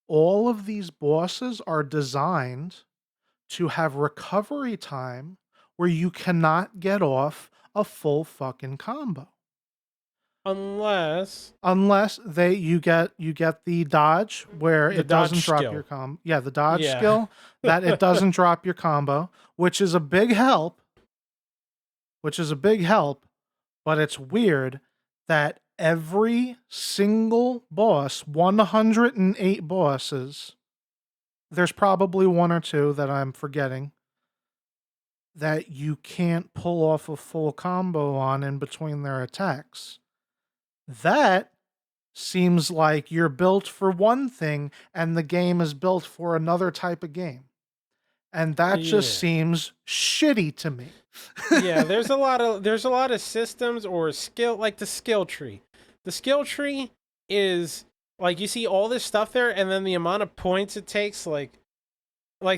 all of these bosses are designed to have recovery time where you cannot get off a full fucking combo. Unless you get the dodge where it doesn't drop your combo. Yeah, the dodge skill that it doesn't drop your combo, which is a big help. But it's weird that every single boss, 108 bosses, there's probably 1 or 2 that I'm forgetting, that you can't pull off a full combo on in between their attacks. That seems like you're built for one thing and the game is built for another type of game. And that just seems shitty to me. Yeah, there's a lot of systems or skill, like the skill tree. The skill tree is like you see all this stuff there, and then the amount of points it takes, like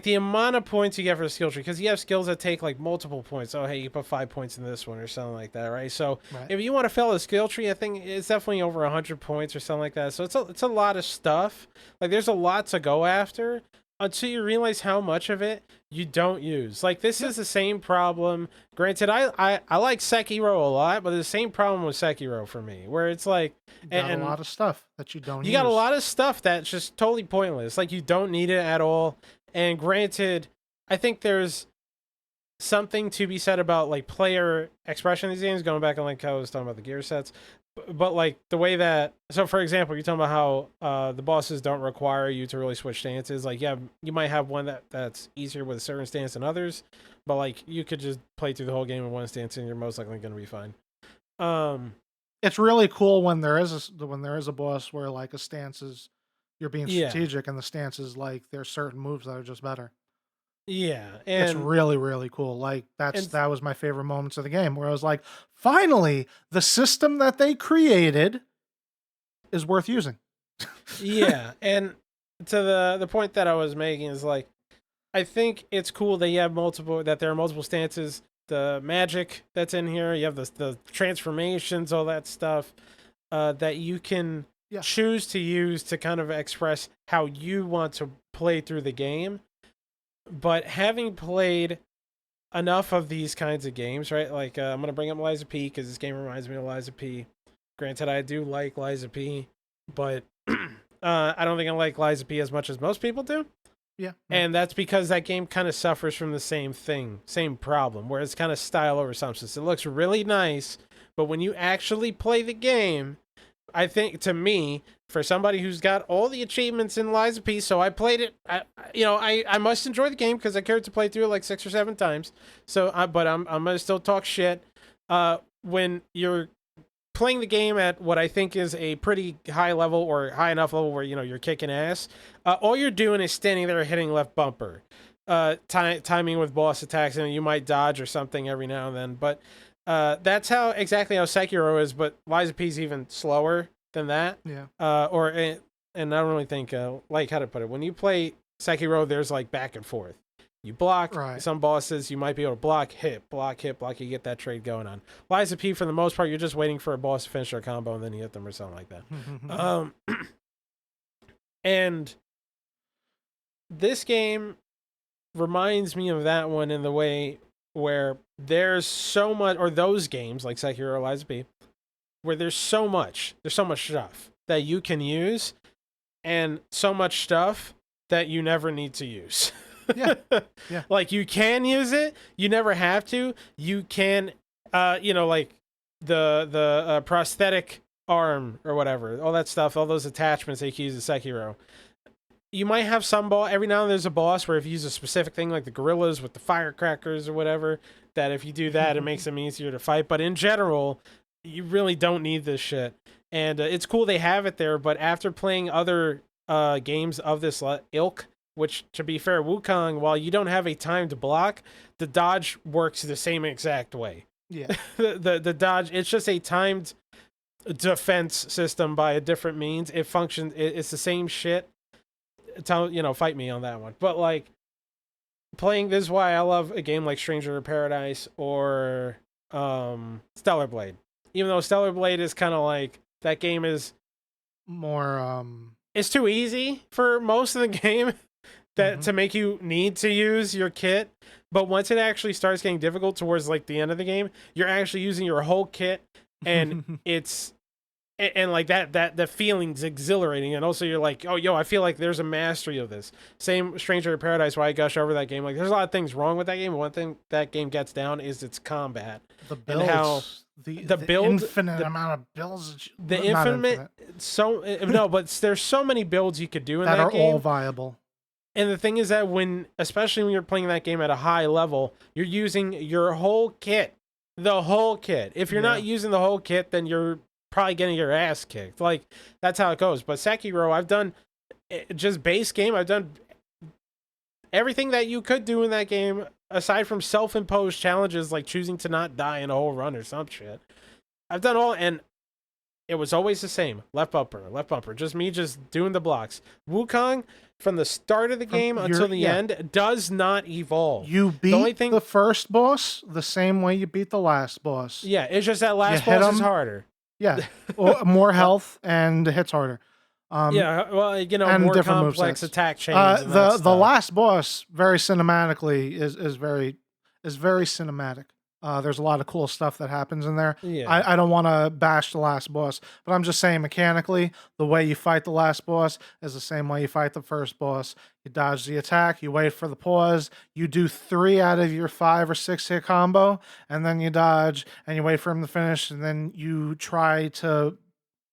the amount of points you get for the skill tree, because you have skills that take like multiple points. Oh, hey, you put 5 points in this one or something like that, right? So if you want to fill a skill tree, I think it's definitely over 100 points or something like that. So it's a lot of stuff. Like there's a lot to go after until you realize how much of it you don't use. Like this is the same problem. Granted, I like Sekiro a lot, but the same problem with Sekiro for me, where it's like you got a lot of stuff that you don't use. You got a lot of stuff that's just totally pointless. Like you don't need it at all. And granted, I think there's something to be said about like player expression in these games, going back on like how I was talking about the gear sets. But like the way that, so for example, you're talking about how the bosses don't require you to really switch stances. Like, yeah, you might have one that's easier with a certain stance than others, but like you could just play through the whole game in one stance and you're most likely going to be fine. It's really cool when there is a boss where like a stance is you're being strategic and the stance is like there's certain moves that are just better. Yeah, and it's really, really cool. Like that was my favorite moments of the game, where I was like, finally, the system that they created is worth using. Yeah, and to the point that I was making is like, I think it's cool that there are multiple stances. The magic that's in here, you have the transformations, all that stuff that you can choose to use to kind of express how you want to play through the game. But having played enough of these kinds of games, right? Like, I'm going to bring up Lies of P because this game reminds me of Lies of P. Granted, I do like Lies of P, but I don't think I like Lies of P as much as most people do. Yeah. And that's because that game kind of suffers from the same problem, where it's kind of style over substance. It looks really nice, but when you actually play the game, I think, to me, for somebody who's got all the achievements in Lies of P, so I played it. I must enjoy the game because I cared to play through it like 6 or 7 times. So, but I'm gonna still talk shit. When you're playing the game at what I think is a pretty high level or high enough level where you're kicking ass, all you're doing is standing there hitting left bumper, timing with boss attacks, and you might dodge or something every now and then, but. That's exactly how Sekiro is, but Lies of P is even slower than that. Yeah. And I don't really think, like how to put it, when you play Sekiro, there's like back and forth. You block some bosses, you might be able to block, hit, you get that trade going on. Lies of P, for the most part, you're just waiting for a boss to finish their combo and then you hit them or something like that. And this game reminds me of that one in the way where there's so much, or those games like Sekiro or Lies of P, where there's so much stuff that you can use and so much stuff that you never need to use. Yeah. Like you can use it, you never have to. You can, like the prosthetic arm or whatever, all that stuff, all those attachments that you can use in Sekiro. You might have some every now and then there's a boss where if you use a specific thing like the gorillas with the firecrackers or whatever, that if you do that, it makes them easier to fight. But in general, you really don't need this shit. And it's cool they have it there, but after playing other games of this ilk, which, to be fair, Wukong, while you don't have a timed block, the dodge works the same exact way. Yeah. The dodge, it's just a timed defense system by a different means. It functions, it's the same shit. Fight me on that one. But, like, playing, this is why I love a game like Stranger in Paradise or Stellar Blade. Even though Stellar Blade is kind of like, that game is more it's too easy for most of the game to make you need to use your kit. But once it actually starts getting difficult towards like the end of the game, you're actually using your whole kit, and it's like that the feeling's exhilarating. And also you're like, oh, yo, I feel like there's a mastery of this. Same Stranger in Paradise, why I gush over that game. Like, there's a lot of things wrong with that game. One thing that game gets down is its combat. The builds, and how the build, infinite amount of builds. The infinite. But there's so many builds you could do in that are game. all viable. And the thing is that especially when you're playing that game at a high level, you're using your whole kit. The whole kit. If you're not using the whole kit, then you're probably getting your ass kicked. Like, that's how it goes. But Sekiro, I've done just base game. I've done everything that you could do in that game, aside from self-imposed challenges like choosing to not die in a whole run or some shit. I've done all, and it was always the same. Left bumper. Just me just doing the blocks. Wukong, from the start of the game until the end, does not evolve. You beat the first boss the same way you beat the last boss. Yeah, it's just that last boss is harder. Yeah, more health and hits harder. More complex attack chains. The last boss, very cinematically, is very cinematic. There's a lot of cool stuff that happens in there. Yeah. I don't want to bash the last boss, but I'm just saying mechanically, the way you fight the last boss is the same way you fight the first boss. You dodge the attack, you wait for the pause, you do 3 out of your 5 or 6 hit combo, and then you dodge, and you wait for him to finish, and then you try to,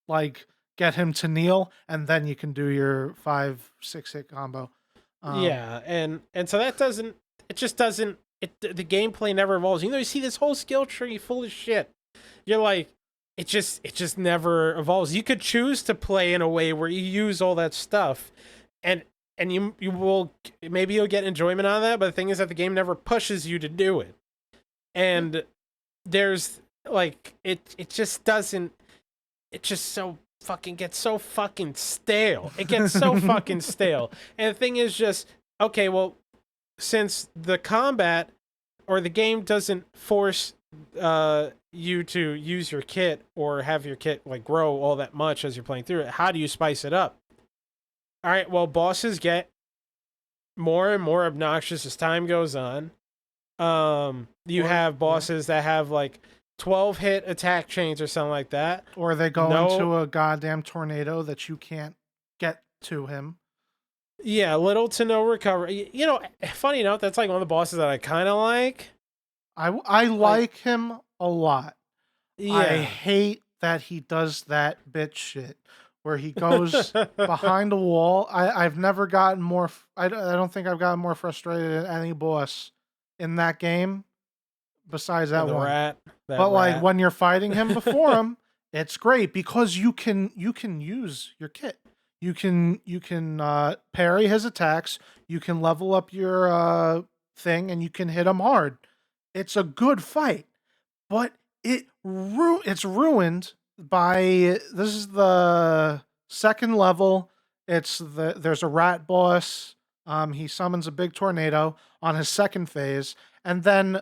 like, get him to kneel, and then you can do your 5-6 hit combo. And so that doesn't, the gameplay never evolves. You see this whole skill tree full of shit. You're like, it just never evolves. You could choose to play in a way where you use all that stuff, and you will, maybe you'll get enjoyment out of that, but the thing is that the game never pushes you to do it. And there's like, it just doesn't, it just so fucking gets so fucking stale. It gets so fucking stale. And the thing is just, okay, well, since the combat or the game doesn't force you to use your kit or have your kit like grow all that much as you're playing through it, how do you spice it up? All right, well, bosses get more and more obnoxious as time goes on. You have bosses that have like 12 hit attack chains or something like that. Or they go into a goddamn tornado that you can't get to him. Yeah, little to no recovery. Funny enough, that's like one of the bosses that I kind of like. I like him a lot. Yeah. I hate that he does that bitch shit where he goes behind a wall. I've never gotten more. I don't think I've gotten more frustrated at any boss in that game besides that one. Like when you're fighting him before him, it's great because you can use your kit. You can parry his attacks. You can level up your thing, and you can hit him hard. It's a good fight, but it's ruined by, this is the second level. There's a rat boss. He summons a big tornado on his second phase, and then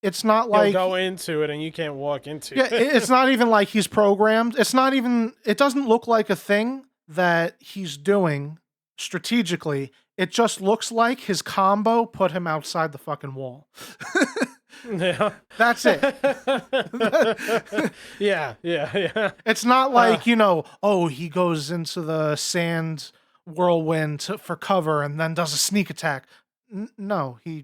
it's not like he'll go into it and you can't walk into it. It's not even like he's programmed. It doesn't look like a thing that he's doing strategically. It just looks like his combo put him outside the fucking wall. Yeah. That's it. Yeah. It's not like, he goes into the sand whirlwind for cover and then does a sneak attack. No, he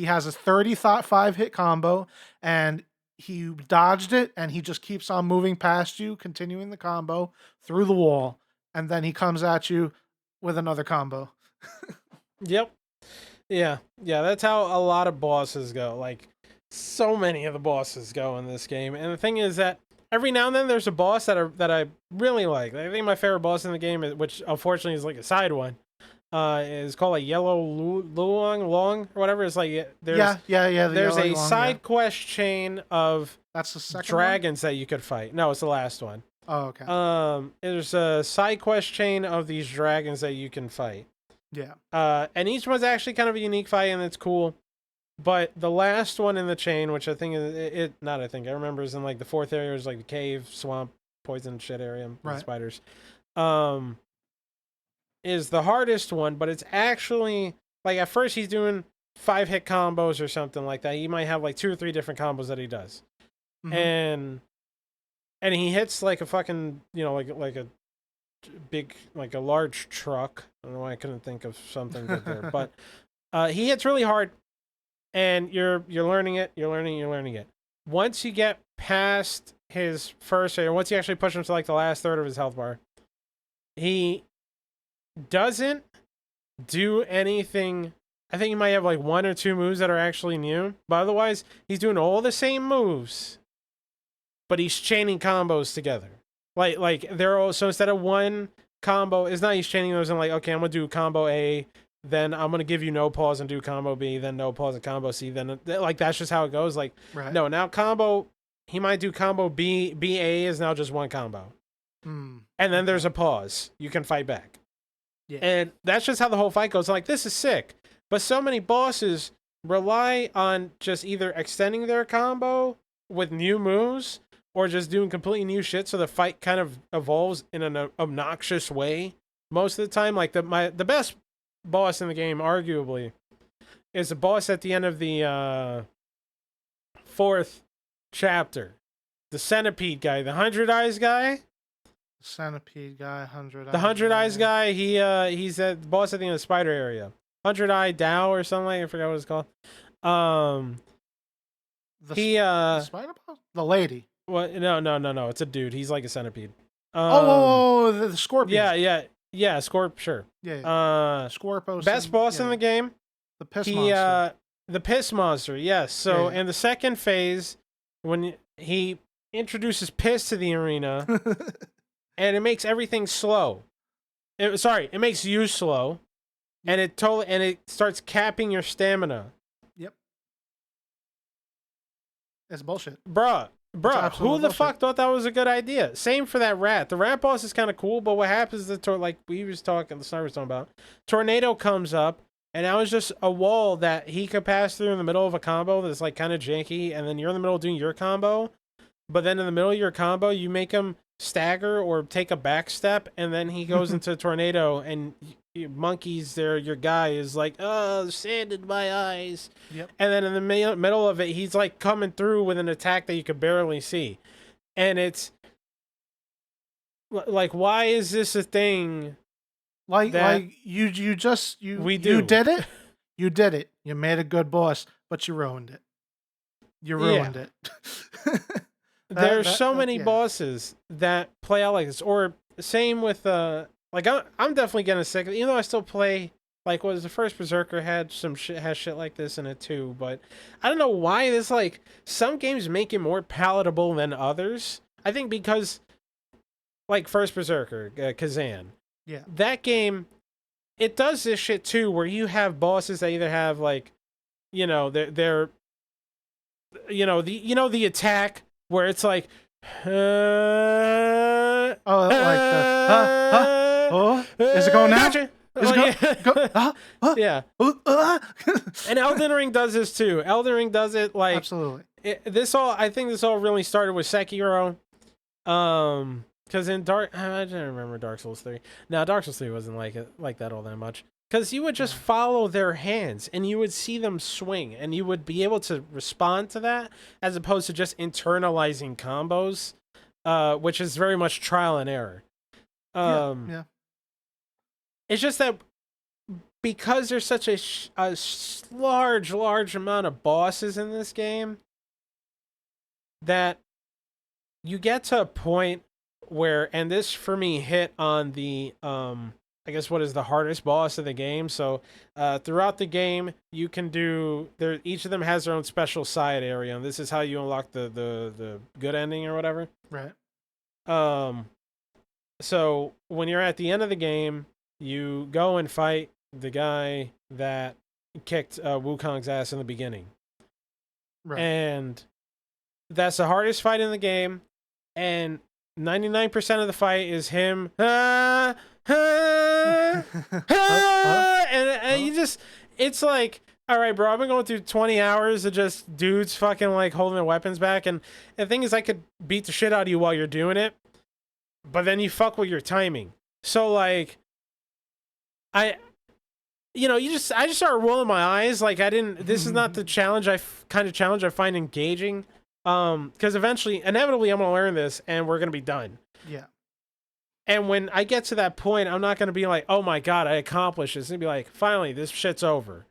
has a 35 hit combo and he dodged it and he just keeps on moving past you, continuing the combo through the wall, and then he comes at you with another combo. Yep. Yeah, that's how a lot of bosses go. Like so many of the bosses go in this game, and the thing is that every now and then there's a boss that I really like. I think my favorite boss in the game, which unfortunately is like a side one, is called a Yellow Long or whatever. It's like there's there's a side quest chain of that's the second dragons that you could fight. No, it's the last one. Oh, okay. There's a side quest chain of these dragons that you can fight. Yeah. And each one's actually kind of a unique fight, and it's cool. But the last one in the chain, which I think I remember is in like the fourth area, is like the cave, swamp, poison shit area, with spiders. Is the hardest one, but it's actually like at first he's doing 5-hit combos or something like that. He might have like 2 or 3 different combos that he does, and he hits like a fucking like a big like a large truck. I don't know why I couldn't think of something good there, but he hits really hard. And you're learning it, you're learning it. Once you get past his first area, once you actually push him to like the last third of his health bar, he doesn't do anything. I think he might have like 1 or 2 moves that are actually new, but otherwise he's doing all the same moves, but he's chaining combos together. Like they're all, so instead of one combo, it's not he's chaining those and like, okay, I'm gonna do combo A, then I'm going to give you no pause and do combo B, then no pause and combo C, then like that's just how it goes. Like, no, now combo, he might do combo B, BA is now just one combo. And then there's a pause. You can fight back. Yeah. And that's just how the whole fight goes. Like, this is sick. But so many bosses rely on just either extending their combo with new moves or just doing completely new shit so the fight kind of evolves in an obnoxious way. Most of the time, like the best boss in the game, arguably, is a boss at the end of the 4th chapter. The centipede guy, the 100 eyes guy. Centipede guy, 100 eyes. The 100 eyes guy, he's the boss at the end of the spider area. 100 eye Dow or something like that. I forgot what it's called. The spider boss? The lady. What? No. It's a dude. He's like a centipede. The scorpion. Yeah, Scorp, sure. Yeah. Scorpio. Best boss in the game. The piss monster. The piss monster, yes. So in the second phase, when he introduces piss to the arena, and it makes everything slow. It makes you slow, and it starts capping your stamina. Yep. It's bullshit. Bruh, who the fuck thought that was a good idea? Same for that rat. The rat boss is kind of cool, but what happens is like the sniper was talking about, tornado comes up, and now it's just a wall that he could pass through in the middle of a combo that's like kind of janky, and then you're in the middle doing your combo, but then in the middle of your combo, you make him stagger or take a back step, and then he goes into a tornado, and monkeys there, your guy is like, oh, sand in my eyes. Yep. And then in the middle of it, he's like coming through with an attack that you could barely see. And it's like, why is this a thing? We did it. You did it. You made a good boss, but you ruined it. You ruined it. There's so many bosses that play out like this, or same with like I'm definitely getting sick of it, even though I still play. Like, was the first Berserker has shit like this in it too, but I don't know why this, like, some games make it more palatable than others. I think because, like, first Berserker, Kazan, that game, it does this shit too, where you have bosses that either have like, they're the attack where it's like, is it going now? Yeah. And Elden Ring does this too. Elden Ring does it like absolutely. I think this all really started with Sekiro. Because in I don't remember Dark Souls 3. No, Dark Souls 3 wasn't like that all that much. Because you would just follow their hands and you would see them swing and you would be able to respond to that as opposed to just internalizing combos, which is very much trial and error. It's just that because there's such a large amount of bosses in this game that you get to a point where, and this for me hit on the I guess what is the hardest boss of the game. So throughout the game, you can do there. Each of them has their own special side area, and this is how you unlock the good ending or whatever. Right. So when you're at the end of the game, you go and fight the guy that kicked Wukong's ass in the beginning. Right. And that's the hardest fight in the game. And 99% of the fight is him. And you just, it's like, all right, bro, I've been going through 20 hours of just dudes fucking like holding their weapons back. And the thing is, I could beat the shit out of you while you're doing it, but then you fuck with your timing. So like, I just started rolling my eyes. Like this is not the challenge kind of challenge I find engaging. Because inevitably I'm going to learn this and we're going to be done. Yeah. And when I get to that point, I'm not going to be like, oh my God, I accomplished this. It's going to be like, finally, this shit's over.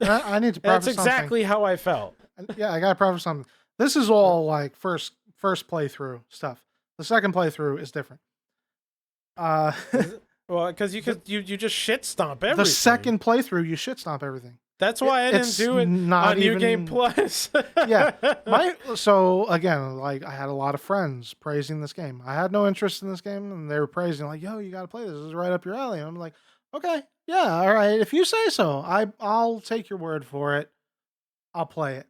I need to preface That's exactly how I felt. Yeah, I got to preface something. This is all like first playthrough stuff. The second playthrough is different. Well, because you just shit stomp everything. The second playthrough, you shit stomp everything. That's why I didn't do it on New Game Plus. Yeah. So again, like I had a lot of friends praising this game. I had no interest in this game, and they were praising like, "Yo, you got to play this. This is right up your alley." And I'm like, "Okay, yeah, all right. If you say so, I'll take your word for it. I'll play it."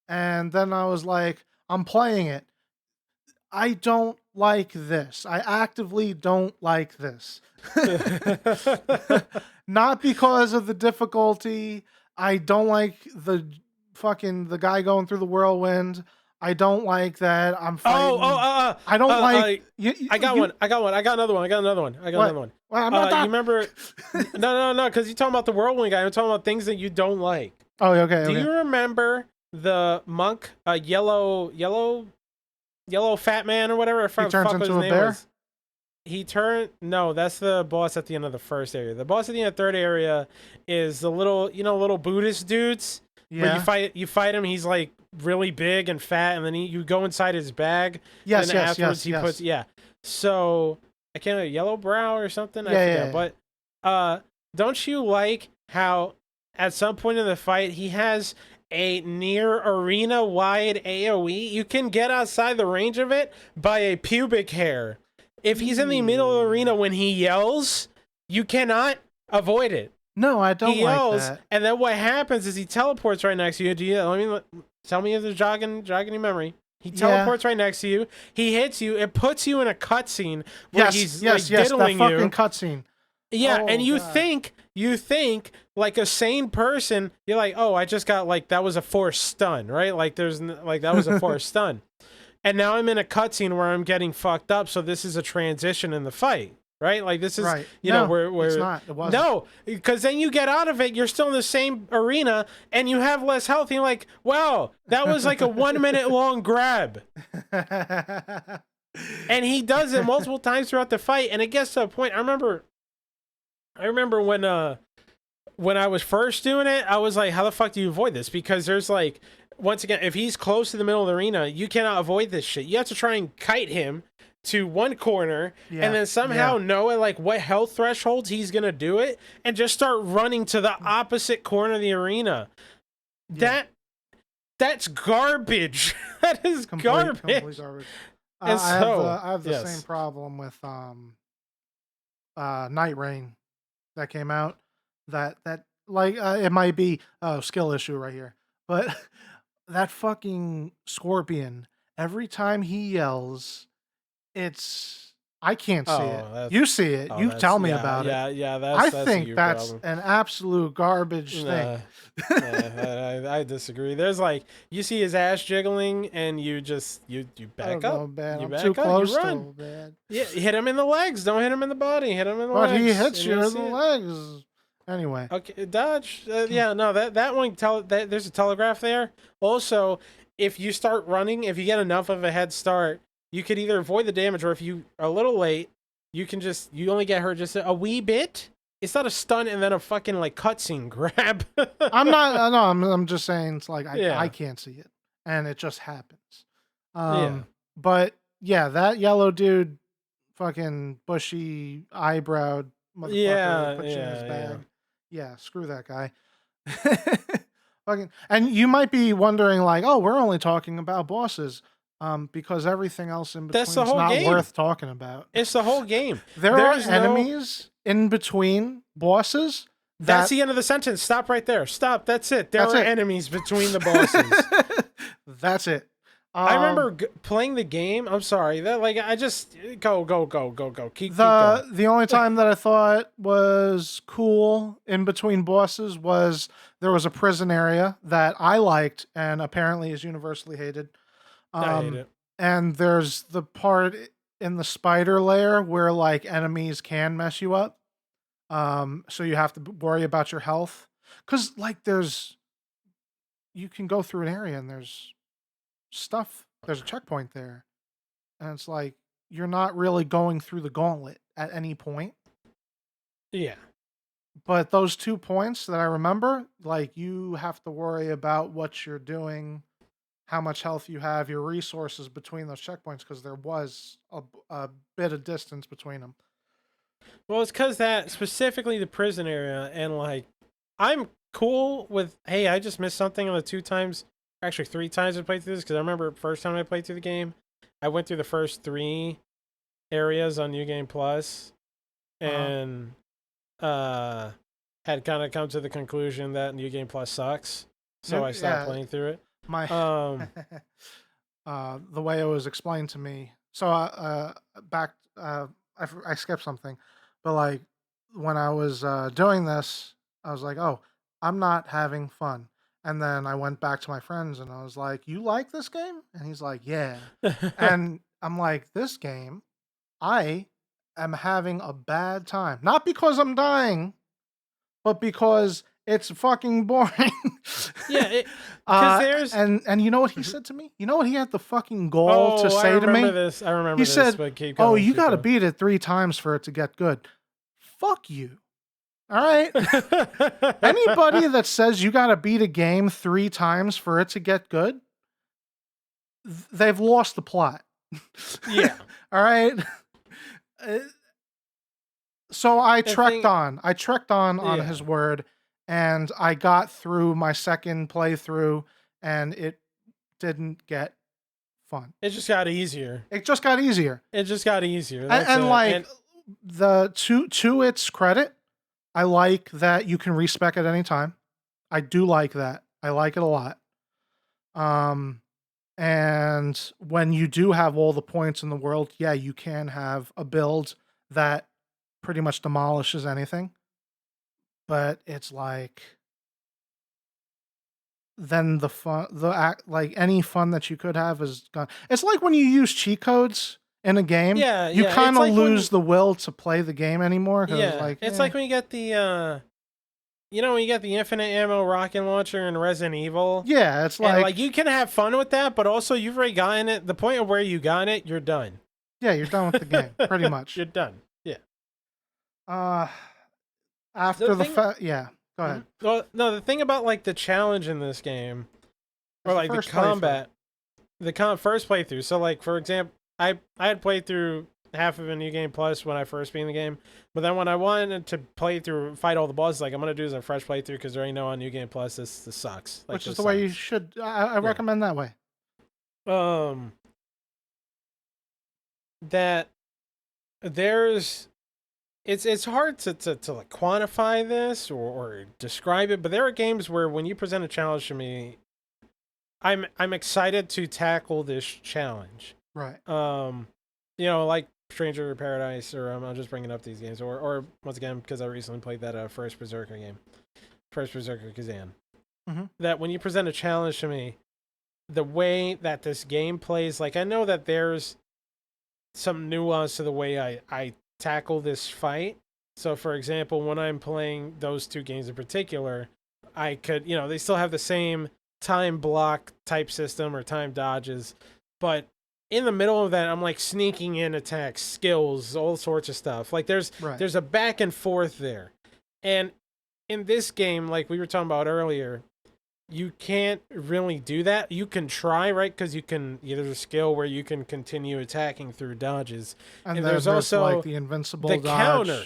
And then I was like, "I'm playing it. I don't like this. I actively don't like this. Not because of the difficulty. I don't like the guy going through the whirlwind. I don't like that. I'm fighting. I don't like. I got one. I got another one. Well, I'm not you remember? No. Because you're talking about the whirlwind guy. I'm talking about things that you don't like. Oh, okay. Do you remember the monk, yellow fat man or whatever? He turns into a bear. No, that's the boss at the end of the first area. The boss at the end of the third area is the little Buddhist dudes. Yeah. Where you fight him. He's like really big and fat, and then you go inside his bag. Yes. And afterwards he puts So I can't remember, Yellow Brow or something. I forget. Yeah. But don't you like how at some point in the fight he has a near arena wide AoE? You can get outside the range of it by a pubic hair. If he's in the middle of the arena when he yells, you cannot avoid it. No, I don't. He yells, like that. and then what happens is he teleports right next to you. Tell me if there's jogging your memory. He teleports right next to you. He hits you. It puts you in a cutscene where he's diddling that fucking cutscene. Yeah, and you think like a sane person, you're like, oh, I just got like that was a forced stun, right? Like that was a forced stun. And now I'm in a cutscene where I'm getting fucked up, so this is a transition in the fight, right? Like this is, right. where it's not. It wasn't. No, because then you get out of it, you're still in the same arena, and you have less health. And you're like, wow, that was like a 1 minute long grab. And he does it multiple times throughout the fight, and it gets to a point. I remember when I was first doing it, I was like, how the fuck do you avoid this? Because there's like, once again, if he's close to the middle of the arena, you cannot avoid this shit. You have to try and kite him to one corner and then somehow know at like what health thresholds he's going to do it and just start running to the opposite corner of the arena. Yeah. That's garbage. That is garbage. Complete garbage. I have the same problem with Night Rain that came out. That like it might be a skill issue right here, but that fucking scorpion, every time he yells, I can't see it. You see it. You tell me about it. Yeah, I think that's an absolute garbage thing. I disagree. There's like, you see his ass jiggling and you back up. Man. You I'm back too up, close you run. to man. Yeah, hit him in the legs. Don't hit him in the body. Hit him in the legs. But he hits you in the legs. Anyway. Okay, dodge. That one, there's a telegraph there. Also, if you start running, if you get enough of a head start, you could either avoid the damage, or if you are a little late, you only get hurt just a wee bit. It's not a stun and then a fucking like cutscene grab. I'm just saying it's like I can't see it, and it just happens. But yeah, that yellow dude, fucking bushy eyebrowed motherfucker put you in his bag. Yeah, screw that guy. Fucking, and you might be wondering, like, oh, we're only talking about bosses, because everything else in between That's the is whole not game. worth talking about. It's the whole game. There are enemies in between bosses. That's the end of the sentence. Stop right there. Stop. That's it. There are enemies between the bosses. That's it. I remember playing the game. I'm sorry. That I just go. Keep going. The only time that I thought was cool in between bosses was there was a prison area that I liked and apparently is universally hated. I hate it. And there's the part in the spider lair where like enemies can mess you up. So you have to worry about your health. 'Cause like you can go through an area and there's stuff. There's a checkpoint there. And it's like, you're not really going through the gauntlet at any point. Yeah. But those 2 points that I remember, like you have to worry about what you're doing, how much health you have, your resources between those checkpoints, because there was a bit of distance between them. Well, it's because that specifically the prison area, and like I'm cool with, hey, I just missed something on the 2 times, actually 3 times I played through this, because I remember the first time I played through the game, I went through the first 3 areas on New Game Plus, and had kind of come to the conclusion that New Game Plus sucks, so I stopped playing through it. The way it was explained to me. So I skipped something, but like when I was doing this, I was like, oh, I'm not having fun. And then I went back to my friends and I was like, you like this game? And he's like, yeah. And I'm like, this game, I am having a bad time. Not because I'm dying, but because it's fucking boring. Yeah, because there's and you know what he said to me? You know what he had the fucking gall to say to me? I remember this. He said, but keep "Oh, going, you keep got to going. beat it 3 times for it to get good." Fuck you. All right. Anybody that says you got to beat a game 3 times for it to get good, they've lost the plot. Yeah. All right. So I trekked on his word, and I got through my second playthrough, and it didn't get fun. It just got easier. The to its credit, I like that you can respec at any time. I do like that. I like it a lot. And when you do have all the points in the world, yeah, you can have a build that pretty much demolishes anything. But it's like, then any fun that you could have is gone. It's like when you use cheat codes in a game, you kind of lose the will to play the game anymore. Yeah, it's like when you get the, when you get the infinite ammo rocket launcher in Resident Evil. Yeah, it's like you can have fun with that, but also you've already gotten it. The point of where you got it, you're done. Yeah, you're done with the game, pretty much. You're done. Yeah. After yeah. Go ahead. Well, no, the thing about like the challenge in this game, or like the combat, first playthrough. So like, for example, I had played through half of a New Game Plus when I first beat the game, but then when I wanted to fight all the bosses, like I'm gonna do is a fresh playthrough because I already know on New Game Plus this sucks. Like, which is the way you should. I recommend that way. That there's. It's hard to like quantify this or describe it, but there are games where when you present a challenge to me, I'm excited to tackle this challenge. Right. Like Stranger Paradise, or I'm just bringing up these games, or once again because I recently played that First Berserker game, First Berserker Kazan. Mm-hmm. That when you present a challenge to me, the way that this game plays, like I know that there's some nuance to the way I tackle this fight. So for example, when I'm playing those 2 games in particular, I could, they still have the same time block type system or time dodges, but in the middle of that, I'm like sneaking in attacks, skills, all sorts of stuff. Like there's a back and forth there. And in this game, like we were talking about earlier, you can't really do that. You can try, right? Because there's a skill where you can continue attacking through dodges. And there's also like the invincible dodge. Counter.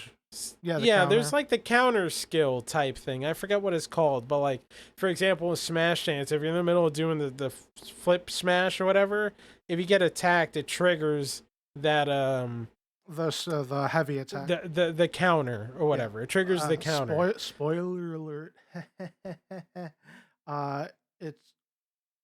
Yeah, the Yeah, there's counter. like the counter skill type thing. I forget what it's called, but like for example, in Smash Dance, if you're in the middle of doing the flip smash or whatever, if you get attacked, it triggers that The heavy attack. the counter or Yeah. whatever. It triggers the counter. Spoiler alert. uh, it's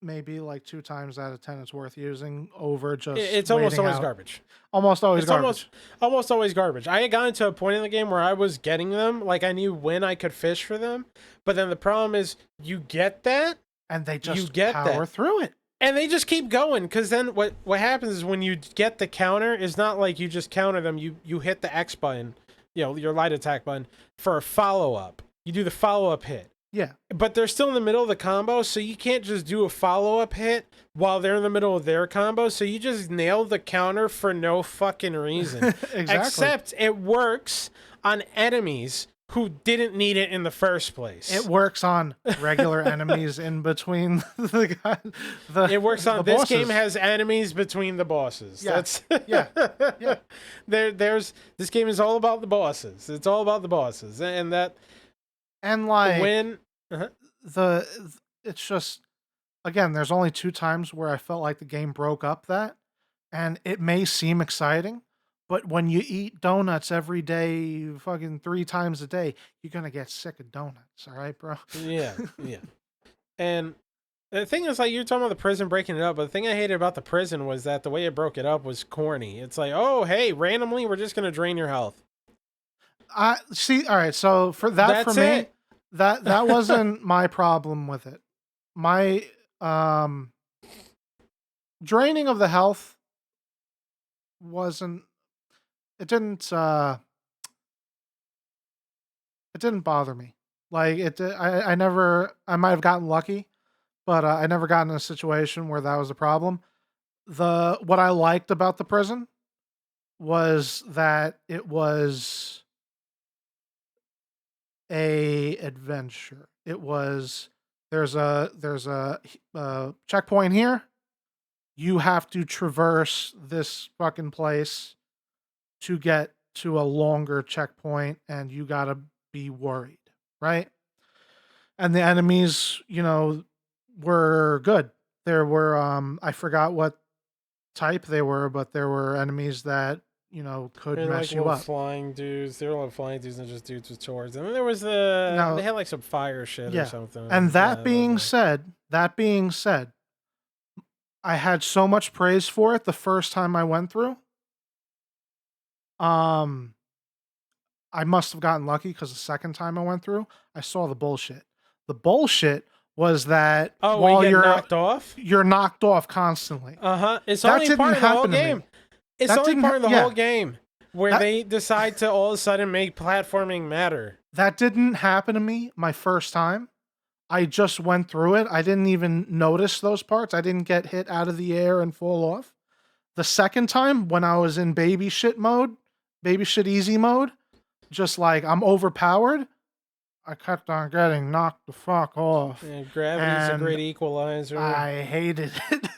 maybe like 2 times out of 10 it's worth using over just It's almost waiting always out. garbage. Almost always It's garbage. almost always garbage. I had gotten to a point in the game where I was getting them, like I knew when I could fish for them, but then the problem is you get that And they just get power that. through it. and they just keep going, because then what happens is when you get the counter, it's not like you just counter them, you hit the X button, your light attack button for a follow-up. You do the follow-up hit. Yeah. But they're still in the middle of the combo, so you can't just do a follow-up hit while they're in the middle of their combo, so you just nail the counter for no fucking reason. Exactly. Except it works on enemies who didn't need it in the first place. It works on regular enemies in between It works on the this bosses. game has enemies between the bosses. Yeah. That's Yeah. There's this game is all about the bosses. It's all about the bosses, and that And like when it's just, again, there's only 2 times where I felt like the game broke up that, and it may seem exciting, but when you eat donuts every day, fucking 3 times a day, you're gonna get sick of donuts, all right, bro? yeah. And the thing is, like, you're talking about the prison breaking it up, but the thing I hated about the prison was that the way it broke it up was corny. It's like, oh, hey, randomly, we're just gonna drain your health. I see. All right, so for that, That's for me, it. that wasn't my problem with it. My draining of the health wasn't. It didn't bother me. Like I never. I might have gotten lucky, but I never got in a situation where that was a problem. What I liked about the prison was that it was a adventure. It was there's a checkpoint here. You have to traverse this fucking place to get to a longer checkpoint, and you gotta be worried, right? And the enemies, were good. There were I forgot what type they were, but there were enemies that could They're mess like you little up. flying dudes. They were like flying dudes and just dudes with swords. And then there was Now- they had like some fire shit Yeah. or something. And that Yeah, being was said, I had so much praise for it the first time I went through. I must have gotten lucky because the second time I went through, I saw the bullshit. The bullshit was that when while you get you're knocked off? you're knocked off constantly. It's That only didn't part of the whole happen to me. game. It's That only didn't part of the yeah. whole game where That- they decide to all of a sudden make platforming matter. That didn't happen to me my first time. I just went through it. I didn't even notice those parts. I didn't get hit out of the air and fall off. The second time, when I was in baby shit easy mode, just like I'm overpowered, I kept on getting knocked the fuck off. Yeah, gravity's a And great equalizer. I hated it.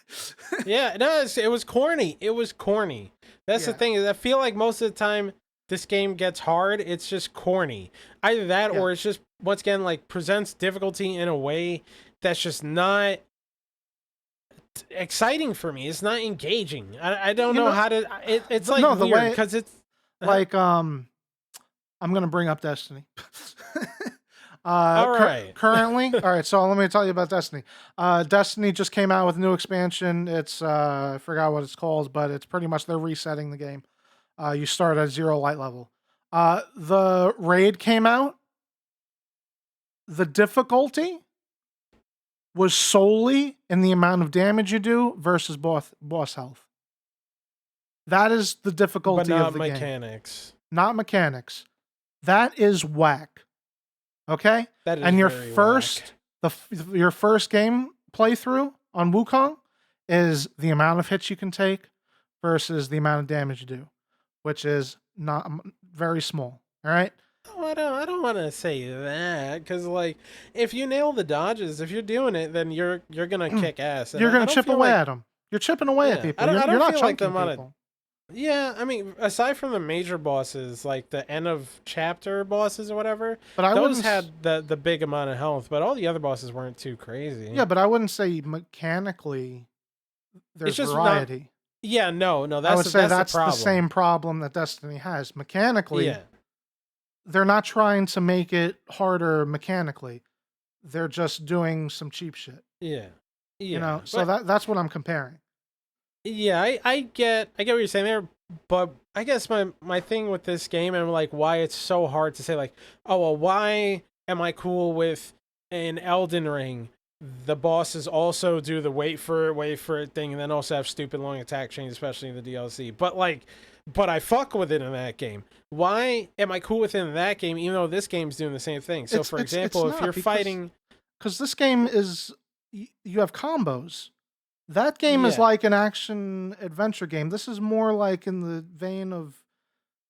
Yeah, no, it was corny. It was corny. That's the Yeah. thing, is I feel like most of the time this game gets hard, it's just corny. Either that Yeah. or it's just, once again, like presents difficulty in a way that's just not exciting for me. It's not engaging. I don't know how to. It's like No, the weird way- because it's Like, I'm gonna bring up Destiny. All right. Currently, all right. So let me tell you about Destiny. Destiny just came out with a new expansion. It's I forgot what it's called, but it's pretty much they're resetting the game. You start at 0 light level. The raid came out. The difficulty was solely in the amount of damage you do versus boss health. That is the difficulty but not of the game. mechanics. Not mechanics. That is whack. Okay? That is And your very first whack. your first game playthrough on Wukong is the amount of hits you can take versus the amount of damage you do, which is not very small. All right? Oh, I don't want to say that, because like if you nail the dodges, if you're doing it, then you're gonna kick ass. And You're I going don't to chip feel away like- at them. You're chipping away at Yeah, people. I don't You're not feel like the chunking amount of- people. Yeah, I mean, aside from the major bosses, like the end of chapter bosses or whatever, But I those wouldn't. had the big amount of health, but all the other bosses weren't too crazy. Yeah, but I wouldn't say mechanically It's there's just not. variety. Yeah, no, I would say that's the that's the problem. same problem that Destiny has. Mechanically, Yeah, they're not trying to make it harder mechanically. They're just doing some cheap shit. yeah, You yeah. know, so But that's what I'm comparing. yeah, I get what you're saying there. But I guess my thing with this game and like why it's so hard to say like, oh well, why am I cool with an Elden Ring? The bosses also do the wait for it thing, and then also have stupid long attack chains, especially in the DLC. But like, but I fuck with it in that game. Why am I cool with it in that game, even though this game's doing the same thing? So, for It's example, if you're not fighting, because this game is you have combos. That game is yeah, like an action adventure game. This is more like in the vein of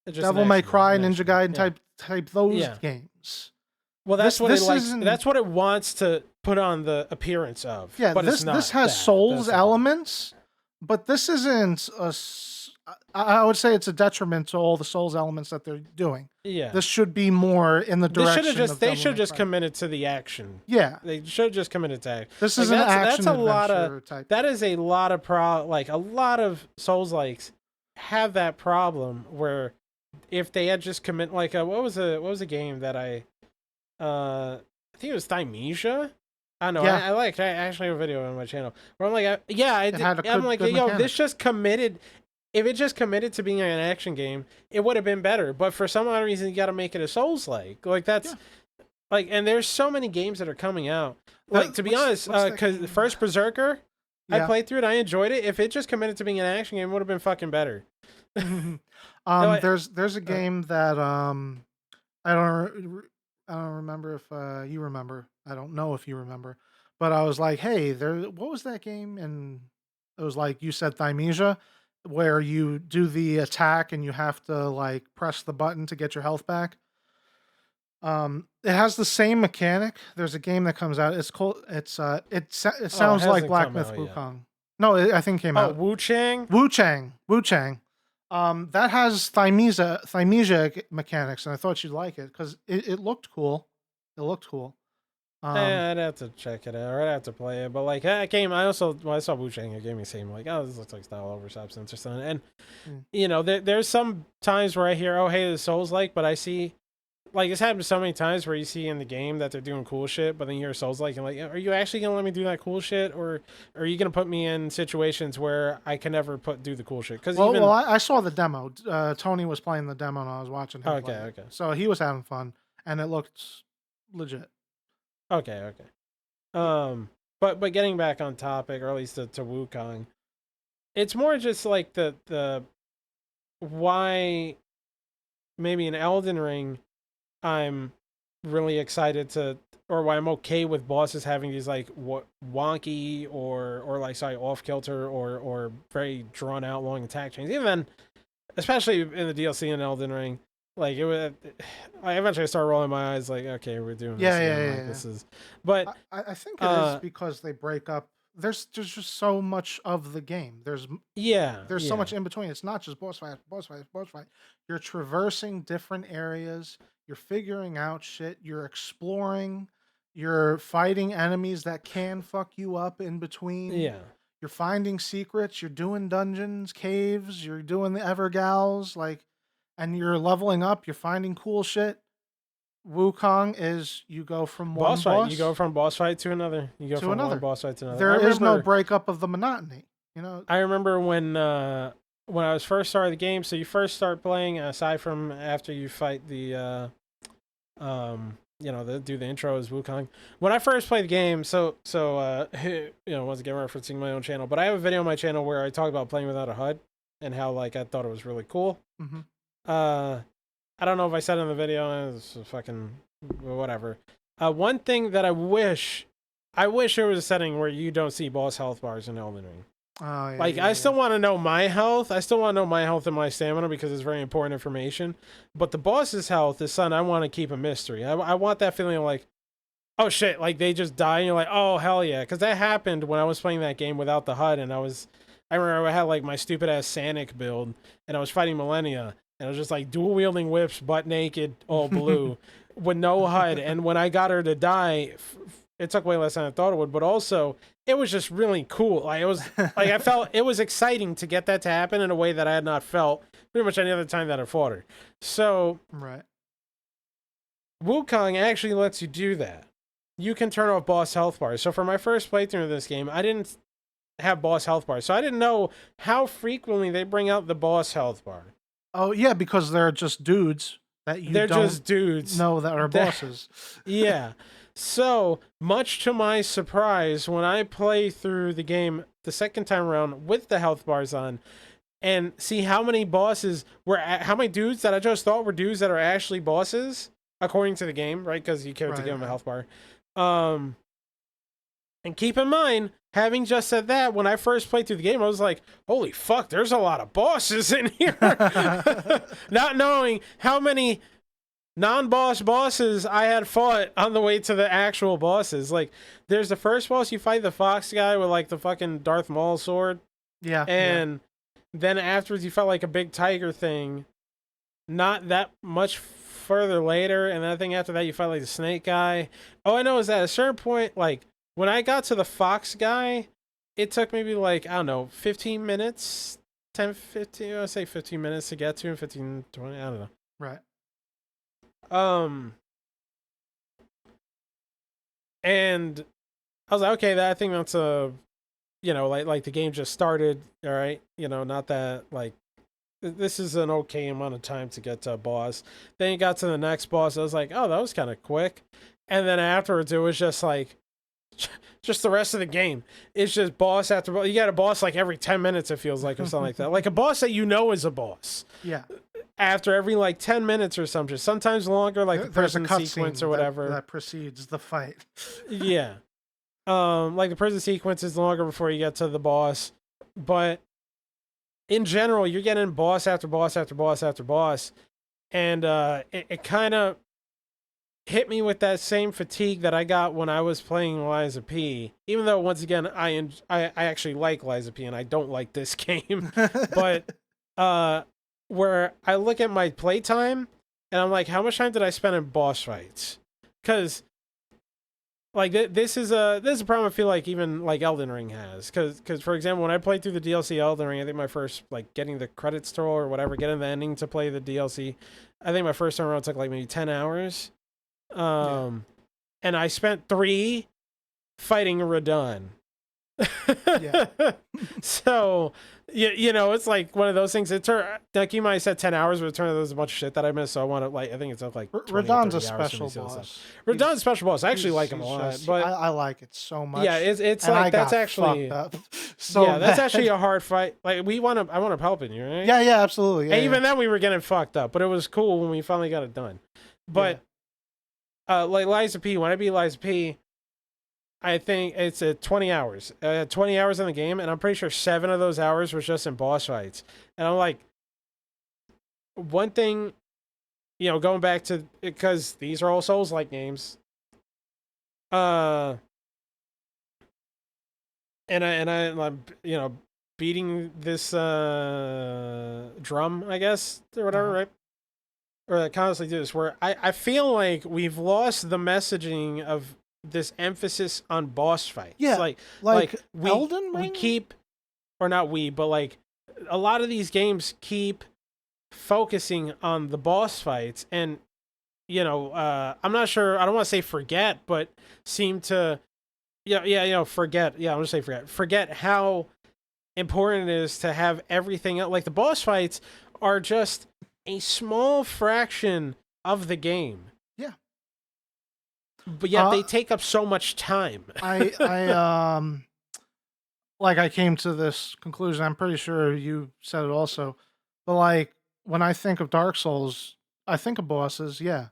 it's just Devil May Cry, an Ninja action game. Gaiden Yeah, type those yeah. games. Well, that's what it This likes. isn't. That's what it wants to put on the appearance of. Yeah, But it's this not has that. Souls That's the problem. elements, but this isn't I would say it's a detriment to all the Souls elements that they're doing. Yeah. This should be more in the They should have direction just of they Devil should May just Cry. committed to the action. Yeah, They should have just committed to action. this Like is an action that's a lot adventure of type. that is a lot of like a lot of Souls likes have that problem where if they had just commit like what was a game that I think it was Thymesia. I don't know. Yeah. I actually have a video on my channel where I'm like, yeah, It had a I'm like, good yo, mechanic. this just committed. If it just committed to being an action game, it would have been better. But for some odd reason, you got to make it a Souls like that's Yeah. like, and there's so many games that are coming out. Like to be honest, what's that because game? first Berserker, I Yeah. played through it, I enjoyed it. If it just committed to being an action game, it would have been fucking better. Like, There's a game that I don't remember if you remember. I don't know if you remember, but I was like, hey, what was that game? And it was like you said, Thymesia, where you do the attack and you have to like press the button to get your health back. It has the same mechanic. There's a game that comes out. It's called. It sounds like hasn't Black come Myth out yet. Wukong. No, I think it came Oh, out. Wu Chang. Wu Chang. That has Thymesia mechanics, and I thought you'd like it because it looked cool. It looked cool. I'd have to check it out, or I'd have to play it. But like that game, I also when I saw Wu Chang, it gave me the same like, oh, this looks like style over substance or something. And you know, there's some times where I hear, oh, hey, the Souls like, but I see, like it's happened so many times where you see in the game that they're doing cool shit, but then you hear Souls like, and like, are you actually gonna let me do that cool shit, or are you gonna put me in situations where I can never do the cool shit? Because I saw the demo. Tony was playing the demo, and I was watching him. Okay, okay. So he was having fun, and it looked legit. Okay. But getting back on topic, or at least to Wukong, it's more just like the why maybe in Elden Ring I'm really excited to, or why I'm okay with bosses having these like wonky or like sorry off kilter or very drawn out long attack chains. Even then, especially in the DLC in Elden Ring, like it was, I eventually started rolling my eyes like, okay, we're doing this again. Like, this is, but I think it is because they break up. There's just so much of the game. There's so much in between. It's not just boss fight. You're traversing different areas. You're figuring out shit. You're exploring. You're fighting enemies that can fuck you up in between. Yeah. You're finding secrets. You're doing dungeons, caves. You're doing the Evergals, and you're leveling up. You're finding cool shit. Wukong is you go from one boss fight. You go from boss fight to another. You go from one boss fight to another. There is no breakup of the monotony. You know. I remember when I was first started the game. So you first start playing, aside from after you fight the do the intro as Wukong. When I first played the game, so once again referencing my own channel, but I have a video on my channel where I talk about playing without a HUD and how like I thought it was really cool. Mm-hmm. I don't know if I said in the video, it's fucking whatever. One thing that I wish there was a setting where you don't see boss health bars in Elden Ring. Oh, yeah, I still want to know my health. I still want to know my health and my stamina because it's very important information. But the boss's health is something I want to keep a mystery. I want that feeling of like, oh shit, like they just die and you're like, oh hell yeah. Because that happened when I was playing that game without the HUD and I was I remember I had like my stupid ass Sanic build, and I was fighting Millennia, and I was just like dual wielding whips, butt naked, all blue, with no HUD. And when I got her to die, it took way less than I thought it would. But also, it was just really cool. Like it was like I felt it was exciting to get that to happen in a way that I had not felt pretty much any other time that I fought her. So Right. Wukong actually lets you do that. You can turn off boss health bars. So for my first playthrough of this game, I didn't have boss health bars. So I didn't know how frequently they bring out the boss health bar. Oh yeah, because they're just dudes that you They're don't just dudes. know that are bosses. Yeah. So, much to my surprise, when I play through the game the second time around with the health bars on, and see how many bosses how many dudes that I just thought were dudes that are actually bosses, according to the game, right? Because you care to give them a health bar. And keep in mind, having just said that, when I first played through the game, I was like, holy fuck, there's a lot of bosses in here. Not knowing how many non-boss bosses I had fought on the way to the actual bosses. Like, there's the first boss, you fight the fox guy with like the fucking Darth Maul sword. Yeah. And then afterwards you felt like a big tiger thing. Not that much further later, and then I think after that you fight like the snake guy. All I know is that at a certain point, like when I got to the fox guy, it took maybe like, I don't know, 15 minutes, 10, 15, I'll say 15 minutes to get to him, 15, 20, I don't know. Right. And I was like, okay, I think that's a, you know, like the game just started, all right, you know, not that, like, this is an okay amount of time to get to a boss. Then you got to the next boss, I was like, oh, that was kind of quick. And then afterwards, it was just like, just the rest of the game. It's just boss after boss. You got a boss like every 10 minutes, it feels like, or something like that. Like a boss that you know is a boss. Yeah. After every like 10 minutes or something, sometimes longer, like the There's a prison sequence or whatever that precedes the fight. Yeah. Like the prison sequence is longer before you get to the boss, but in general, you're getting boss after boss after boss after boss, and it kind of hit me with that same fatigue that I got when I was playing Liza P. Even though once again I actually like Liza P and I don't like this game, but where I look at my playtime and I'm like, how much time did I spend in boss fights? Because like this is a problem I feel like even like Elden Ring has. Because for example, when I played through the DLC Elden Ring, I think my first like getting the credits to roll or whatever, getting the ending to play the DLC, I think my first time around took like maybe 10 hours. And I spent 3 fighting Radon. Yeah. So you know, it's like one of those things. Like you might have said 10 hours, but it turned out there's a bunch of shit that I missed. So I want to like, I think it took like Radon's a special boss. Radon's a special boss. I actually like him a lot, but I like it so much. Yeah, it's and like that's actually that's actually a hard fight. Like I want to help you, right? Yeah, absolutely. Yeah, and even then we were getting fucked up, but it was cool when we finally got it done. But like Liza P, when I beat Liza P, I think it's 20 hours. 20 hours in the game, and I'm pretty sure 7 of those hours was just in boss fights. And I'm like, one thing, you know, going back to, because these are all Souls-like games. And I'm, you know, beating this drum, I guess, or whatever, right? Or I constantly do this, where I feel like we've lost the messaging of this emphasis on boss fights. Yeah, like Elden Ring? We keep, or not we, but like a lot of these games keep focusing on the boss fights, and you know, I'm not sure, I don't want to say forget, but seem to forget. Yeah, I'm gonna say forget how important it is to have everything else. Like the boss fights are just a small fraction of the game. But yet they take up so much time. I came to this conclusion. I'm pretty sure you said it also. But like when I think of Dark Souls, I think of bosses, yeah.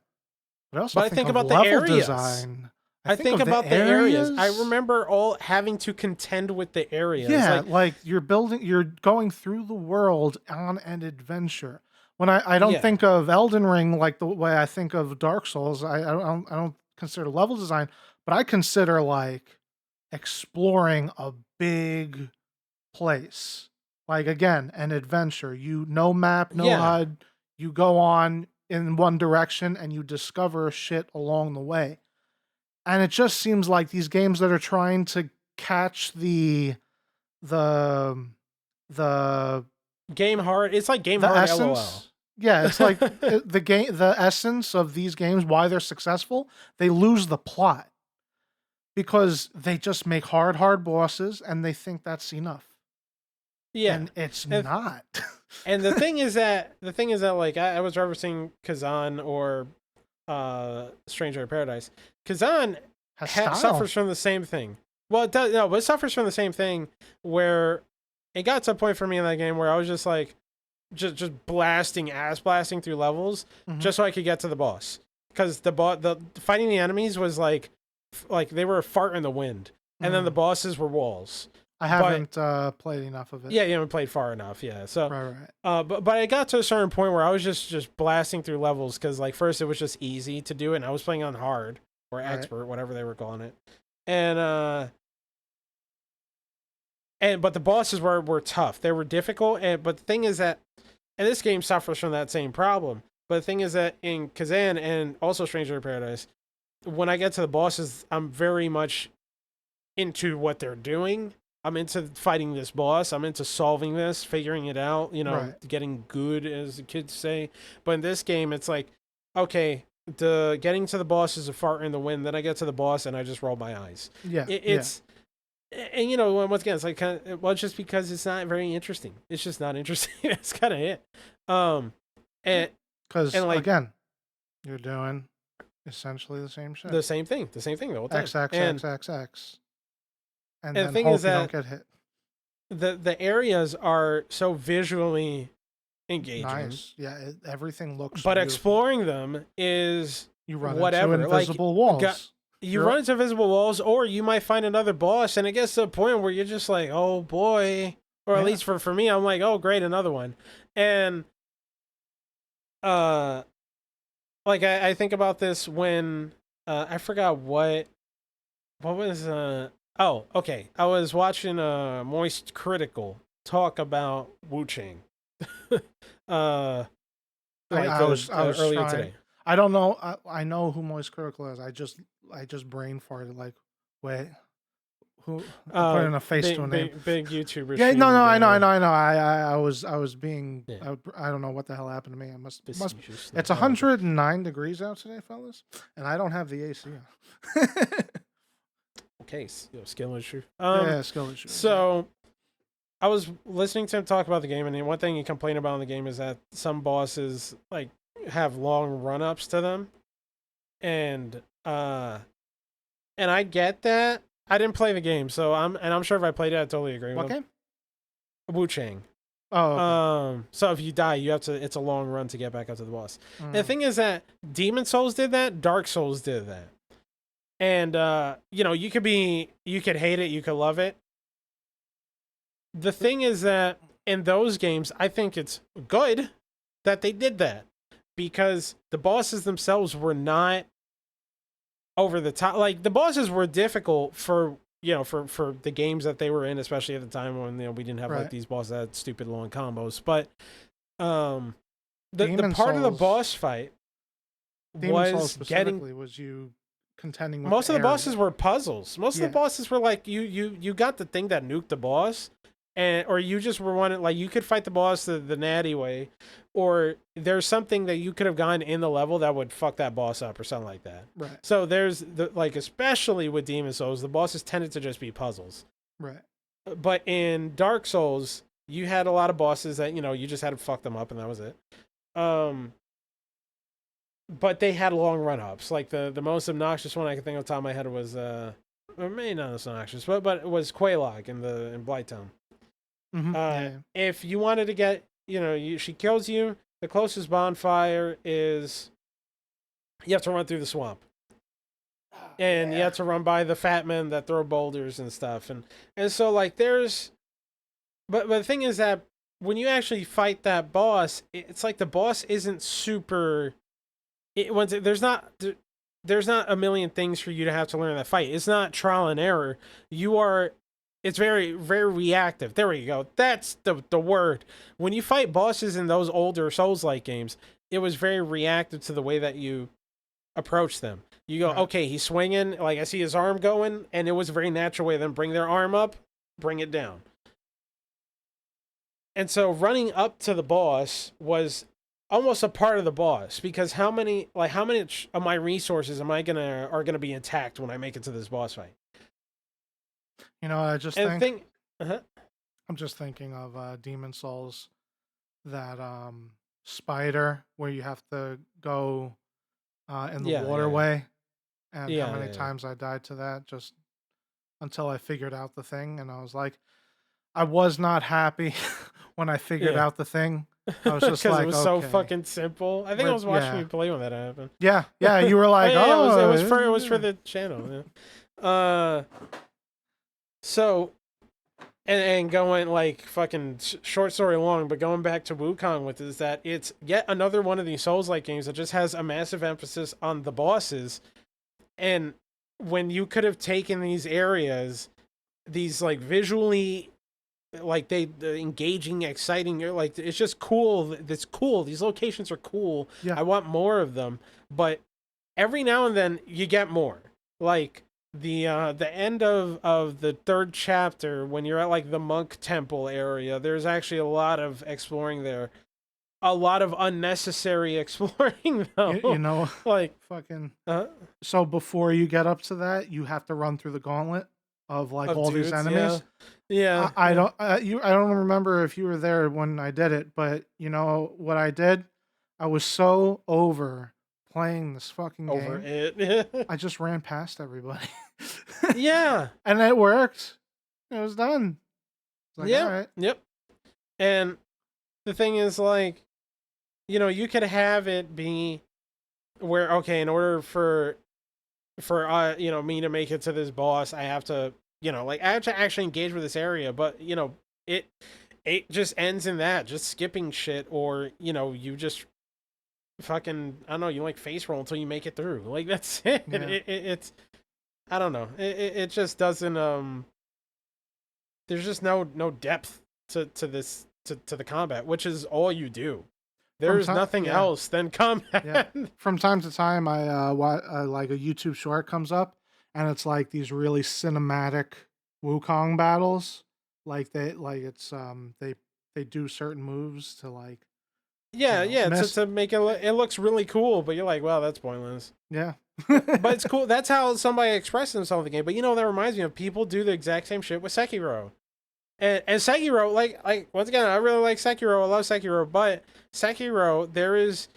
But I also think about level the areas. Design. I think about the areas. I remember all having to contend with the areas. Yeah, like you're going through the world on an adventure. When I don't think of Elden Ring like the way I think of Dark Souls, I don't consider level design, but I consider like exploring a big place Like, again, an adventure. No map, no Yeah. HUD. You go on in one direction and you discover shit along the way. And it just seems like these games that are trying to catch the the Game hard. It's like game the hard essence. Yeah, it's like the essence of these games, why they're successful, they lose the plot because they just make hard bosses and they think that's enough. Yeah. And it's And- not. And the thing is that like I was referencing Kazan or Stranger in Paradise. Kazan suffers from the same thing. Well, it does, no, but it suffers from the same thing where it got to a point for me in that game where I was just like just ass blasting through levels just so I could get to the boss, because the fighting the enemies was like they were a fart in the wind, and then the bosses were walls. I haven't played enough of it. Yeah, you haven't played far enough. Yeah, so right. but I got to a certain point where I was just blasting through levels because like first it was just easy to do it, and I was playing on hard or expert, whatever they were calling it, and but the bosses were tough. They were difficult, but the thing is that, and this game suffers from that same problem. But the thing is that in Kazan and also Stranger in Paradise, when I get to the bosses, I'm very much into what they're doing. I'm into fighting this boss. I'm into solving this, figuring it out, getting good, as the kids say. But in this game, it's like, okay, the getting to the boss is a fart in the wind. Then I get to the boss and I just roll my eyes. Yeah. It's and once again, it's like it's just because it's not very interesting. It's just not interesting. That's kind of it. And because again, you're doing essentially the same shit. The same thing the whole time. X. And the then thing hope is you that don't get hit. The areas are so visually engaging. Nice. Yeah, everything looks But beautiful. Exploring them is you run whatever. into invisible walls. You run into invisible walls, or you might find another boss, and it gets to a point where you're just like, oh boy. Or at least for me, I'm like, oh great, another one. And like I think about this when I forgot what was oh, okay. I was watching Moist Critical talk about Wuchang. I was earlier today. I don't know. I know who Moist Critical is. I just brain farted. Like, wait, who? Put in a face to a name. Big YouTuber. Yeah, no, I know. I was being. Yeah. I don't know what the hell happened to me. It's 109 degrees out today, fellas, and I don't have the AC on. Okay, skill issue. Skill issue. So, I was listening to him talk about the game, and one thing he complained about in the game is that some bosses like have long run-ups to them, and I get that. I didn't play the game, so I'm sure if I played it, I'd totally agree with him. Wuchang. Oh. Okay. So if you die, it's a long run to get back up to the boss. And the thing is that Demon Souls did that, Dark Souls did that. And you could hate it, you could love it. The thing is that in those games, I think it's good that they did that, because the bosses themselves were not over the top. Like, the bosses were difficult for the games that they were in, especially at the time when we didn't have like these bosses that had stupid long combos. But the part of the boss fight was you contending with most of the bosses were puzzles. Most of the bosses were like you got the thing that nuked the boss, or you just were wanting, like, you could fight the boss the natty way, or there's something that you could have gotten in the level that would fuck that boss up or something like that. Right. So there's especially with Demon Souls, the bosses tended to just be puzzles. Right. But in Dark Souls, you had a lot of bosses that you just had to fuck them up, and that was it. But they had long run-ups. Like the most obnoxious one I can think of off the top of my head was or maybe not as obnoxious, but it was Quelaag in Blighttown. Mm-hmm. If you wanted to get, she kills you, the closest bonfire is you have to run through the swamp. And you have to run by the fat men that throw boulders and stuff. And so like there's but the thing is that when you actually fight that boss, it's like the boss isn't super there's not a million things for you to have to learn that fight. It's not trial and error. You are it's very, very reactive. There we go. That's the word. When you fight bosses in those older Souls-like games, it was very reactive to the way that you approach them. You go, Right. okay, he's swinging. Like, I see his arm going, and it was a very natural way. Then bring their arm up, bring it down. And so running up to the boss was almost a part of the boss, because how many of my resources are gonna be intact when I make it to this boss fight? You know, I just And think uh-huh. I'm just thinking of Demon Souls, that spider where you have to go in the Yeah, waterway, and how many yeah. times I died to that just until I figured out the thing, and I was like, I was not happy when I figured Yeah. out the thing. I was just Because it like, was so okay, fucking simple. I think I was watching yeah, you play when that happened. yeah. You were Oh like, yeah, it oh, was for yeah. the channel. Yeah. So and going like fucking short story long, but going back to Wukong with is that it's yet another one of these Souls-like games that just has a massive emphasis on the bosses, and when you could have taken these areas, these like visually, like the engaging, exciting, like it's just cool. It's cool. These locations are cool. Yeah. I want more of them, but every now and then you get more. Like the end of the third chapter, when you're at like the monk temple area, there's actually a lot of exploring there. A lot of unnecessary exploring though. You know, Like fucking. uh, So before you get up to that, you have to run through the gauntlet of like of all these dudes, yeah. enemies. Yeah. I don't I don't remember if you were there when I did it, but you know what I did? I was so over playing this fucking Over game. it. I just ran past everybody. Yeah. And it worked. It was done. It's like, all Yep. right. Yep. And the thing is, like, you could have it be where, okay, in order for me to make it to this boss, I have to, like, I have to actually engage with this area, but it just ends in that, just skipping shit, or you just fucking, I don't know, you like face roll until you make it through. Like, that's it. Yeah. It's, I don't know. It just doesn't there's just no depth to this, to the combat, which is all you do. There's nothing else than combat. Yeah. From time to time, I like a YouTube short comes up, and it's like these really cinematic Wukong battles. Like they do certain moves to like Yeah, miss. to make it looks really cool, but you're like, wow, that's pointless. Yeah. But it's cool. That's how somebody expresses themselves in the game. But that reminds me of people do the exact same shit with Sekiro. And Sekiro, like once again, I really like Sekiro. I love Sekiro, but Sekiro, there is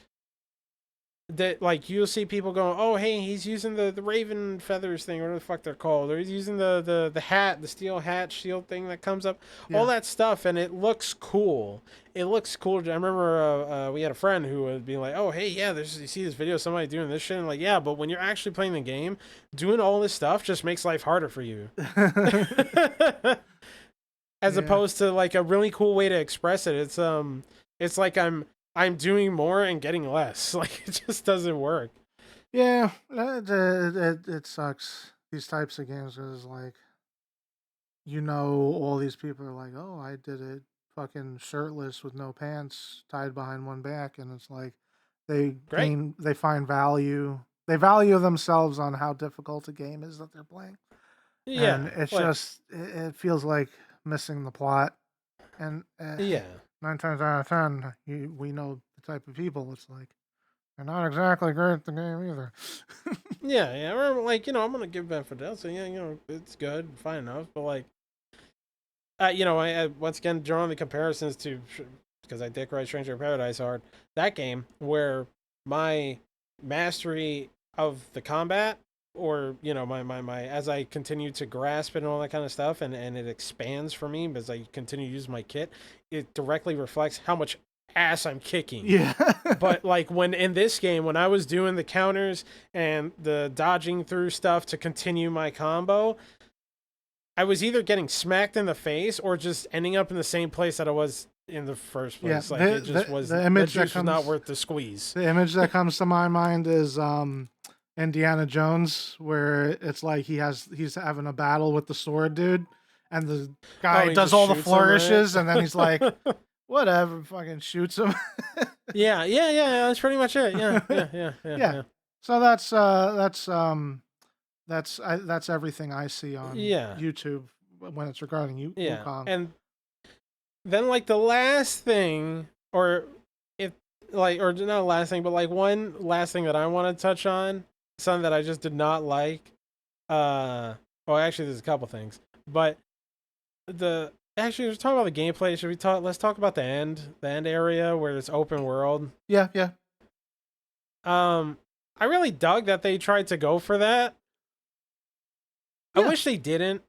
that, like, you'll see people going, oh hey, he's using the raven feathers thing, or whatever the fuck they're called, or he's using the hat, the steel hat shield thing that comes up, all that stuff, and it looks cool. It looks cool. I remember we had a friend who would be like, oh hey, yeah, you see this video of somebody doing this shit, and like, yeah, but when you're actually playing the game, doing all this stuff just makes life harder for you. As opposed to like a really cool way to express it. It's like I'm doing more and getting less. Like, it just doesn't work. Yeah, it sucks. These types of games is like, all these people are like, oh, I did it fucking shirtless with no pants, tied behind one back, and it's like they find value. They value themselves on how difficult a game is that they're playing. Yeah, and it's just it feels like missing the plot. And 9 times out of 10, we know the type of people. It's like they're not exactly great at the game either. yeah. Or like, I'm gonna give benefit of so yeah, it's good, fine enough. But like, I once again drawing the comparisons to, because I dick ride Stranger in Paradise hard. That game where my mastery of the combat, or my as I continue to grasp it and all that kind of stuff, and it expands for me as I continue to use my kit, it directly reflects how much ass I'm kicking. Yeah. But like, when in this game, when I was doing the counters and the dodging through stuff to continue my combo, I was either getting smacked in the face or just ending up in the same place that I was in the first place. Yeah, Like, it just was, the image that was not worth the squeeze. The image that comes to my mind is Indiana Jones, where it's like he's having a battle with the sword dude, and the guy he does just all the shoots him, right? flourishes, and then he's like, whatever, fucking shoots him. Yeah. That's pretty much it. Yeah. Yeah. So that's everything I see on Yeah. YouTube when it's regarding Yeah. Wukong. And then like the last thing, or or not last thing, but like one last thing that I want to touch on, something that I just did not like. Well, actually, there's a couple things, but actually, let's talk about the gameplay. Let's talk about the end area where it's open world. Yeah. I really dug that they tried to go for that. Yeah. I wish they didn't.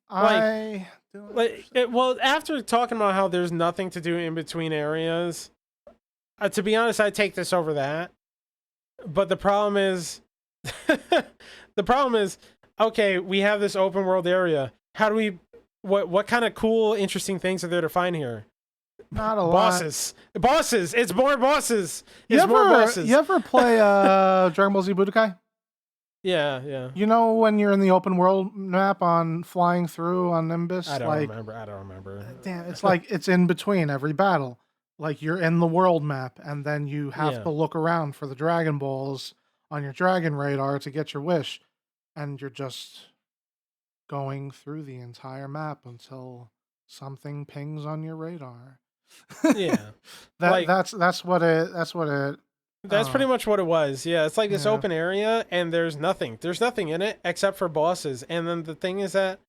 Well, after talking about how there's nothing to do in between areas, to be honest, I'd take this over that. But the problem is, okay, we have this open world area. How do we? What kind of cool, interesting things are there to find here? Not a lot. Bosses. It's more bosses. More bosses. You ever play Dragon Ball Z Budokai? Yeah. You know when you're in the open world map on flying through on Nimbus? I don't remember. Damn, it's like it's in between every battle. Like you're in the world map, and then you have to look around for the Dragon Balls on your Dragon Radar to get your wish, and you're just going through the entire map until something pings on your radar. Yeah, that's what it. That's pretty much what it was. Yeah, it's like this open area, and there's nothing. There's nothing in it except for bosses. And then the thing is that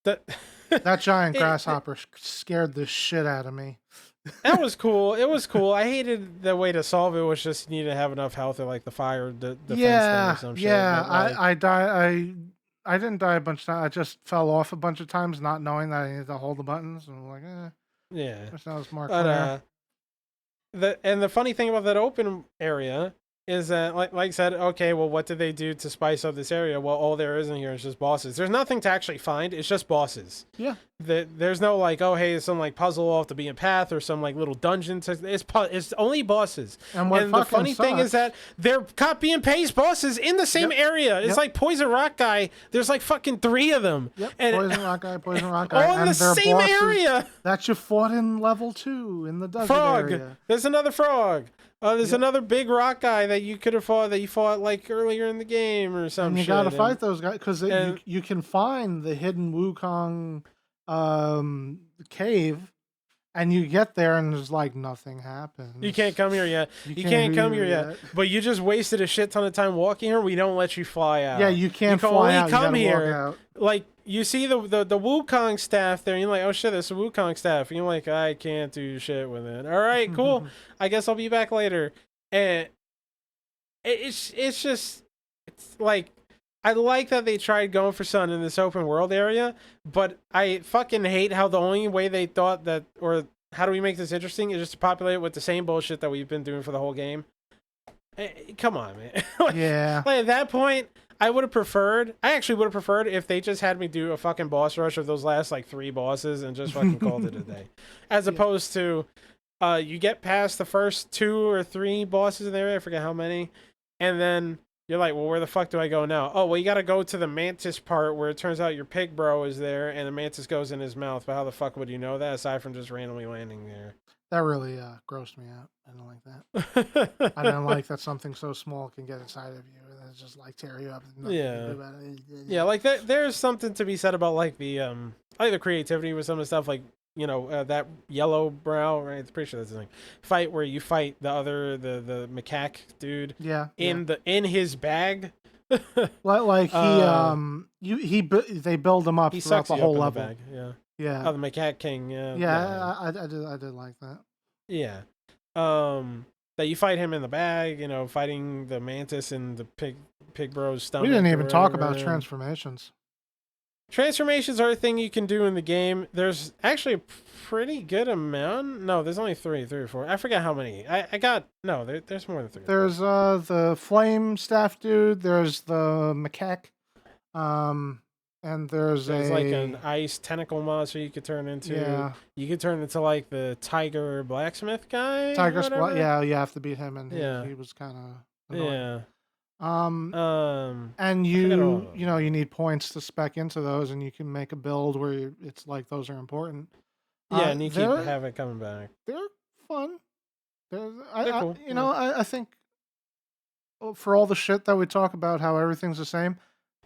that giant grasshopper scared the shit out of me. That was cool. It was cool. I hated the way to solve it was just you need to have enough health or like the fire defense thing or some shit. Yeah, like, I didn't die a bunch of times. I just fell off a bunch of times, not knowing that I needed to hold the buttons. And I'm like, yeah, that sounds more clear. The funny thing about that open area is that, like I said, okay, well, what did they do to spice up this area? Well, all there is in here is just bosses. There's nothing to actually find. It's just bosses. Yeah. There's no like, oh, hey, some like puzzle off the beaten path or some like little dungeon. It's only bosses. And the funny thing is that they're copy and paste bosses in the same area. It's like Poison Rock Guy. There's like fucking 3 of them. Yep. And Poison Rock Guy. All in the same area. That you fought in level 2 in the desert frog. area. There's another frog. There's another big rock guy that you could have fought that you fought like earlier in the game or something. And you gotta fight those guys because you can find the hidden Wukong cave, and you get there and there's like nothing happens. You can't come here yet. You can't come here yet. But you just wasted a shit ton of time walking here. We don't let you fly out. Yeah, you can't you can fly only out. come you here. walk out. Like you see the Wukong staff there, and you're like, oh shit, there's a Wukong staff. And you're like, I can't do shit with it. All right, cool. I guess I'll be back later. And it's like I like that they tried going for something in this open world area, but I fucking hate how the only way they thought that, or how do we make this interesting, is just to populate it with the same bullshit that we've been doing for the whole game. Come on, man. Yeah. Like at that point, I actually would have preferred if they just had me do a fucking boss rush of those last like 3 bosses and just fucking called it a day. As opposed to, you get past the first 2 or 3 bosses in there, I forget how many, and then you're like, well, where the fuck do I go now? Oh, well, you gotta go to the mantis part where it turns out your pig bro is there and the mantis goes in his mouth, but how the fuck would you know that aside from just randomly landing there? That really grossed me out. I don't like that. I don't like that something so small can get inside of you and it's just like tear you up. Yeah, like there's something to be said about like the creativity with some of the stuff, like that yellow brow, right? I'm pretty sure that's the thing. Fight where you fight the macaque dude. Yeah. In his bag. Like they build him up throughout the whole level. Bag. Yeah. Yeah. Oh, the macaque king. Yeah. Yeah, I did like that. Yeah. That you fight him in the bag. Fighting the mantis and the pig bro's stomach. We didn't even talk about transformations. Transformations are a thing you can do in the game. There's actually a pretty good amount. No, there's only 3 or 4. I forget how many. There's more than 3. There's the flame staff dude. There's the macaque. And there's like an ice tentacle monster you could turn into. Yeah. You could turn into like the tiger blacksmith guy. Yeah, you have to beat him, and he was kind of annoying. Yeah. Um, And I forget all of you them. you need points to spec into those, and you can make a build where it's like those are important. Yeah, and you keep They're have it coming back. fun. They're They're cool. I think for all the shit that we talk about how everything's the same,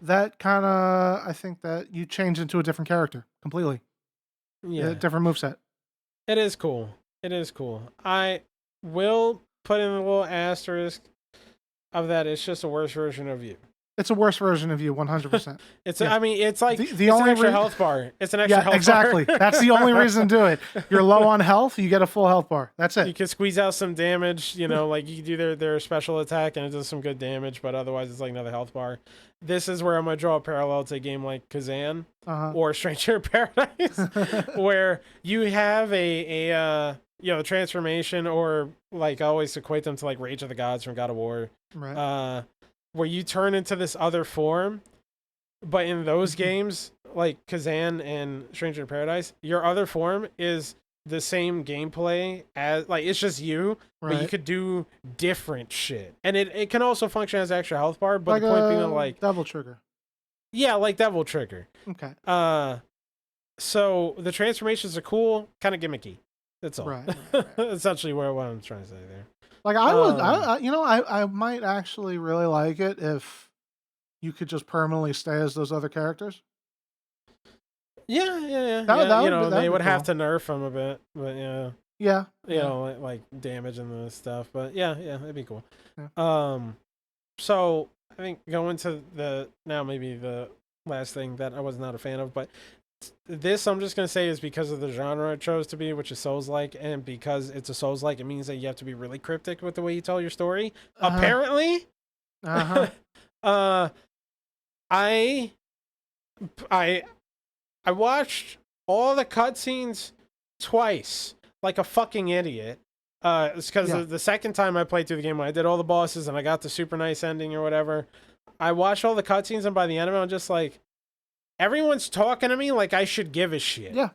that kind of I think that you change into a different character completely, Yeah, different moveset. it is cool. It is cool. I will put in a little asterisk of that. It's just a worse version of you. It's a worse version of you, 100%. It's. Yeah. I mean, it's like The it's only an extra rea- health bar. It's an extra health exactly. bar. That's the only reason to do it. You're low on health, you get a full health bar. That's You it. can squeeze out some damage, like you can do their special attack and it does some good damage, but otherwise it's like another health bar. This is where I'm gonna draw a parallel to a game like Kazan or Stranger in Paradise, where you have a transformation, or like I always equate them to like Rage of the Gods from God of War, Right. where you turn into this other form. But in those games, like Kazan and Stranger in Paradise, your other form is the same gameplay as like it's just you, but you could do different shit, and it can also function as extra health bar. But like the point being, like Devil Trigger. Yeah, like Devil Trigger. Okay. So the transformations are cool, kind of gimmicky. That's all. Right. Essentially, what I'm trying to say there. Like I might actually really like it if you could just permanently stay as those other characters. Yeah. They would have to nerf them a bit, but yeah. Yeah. Like damage and the stuff, but yeah, that'd be cool. Yeah. So I think going to maybe the last thing that I was not a fan of, but this I'm just gonna say is because of the genre it chose to be, which is Souls-like, and because it's a Souls-like, it means that you have to be really cryptic with the way you tell your story. Apparently, I watched all the cutscenes twice, like a fucking idiot. It's because the second time I played through the game, when I did all the bosses and I got the super nice ending or whatever, I watched all the cutscenes, and by the end of it, I'm just like, everyone's talking to me like I should give a shit. Yeah.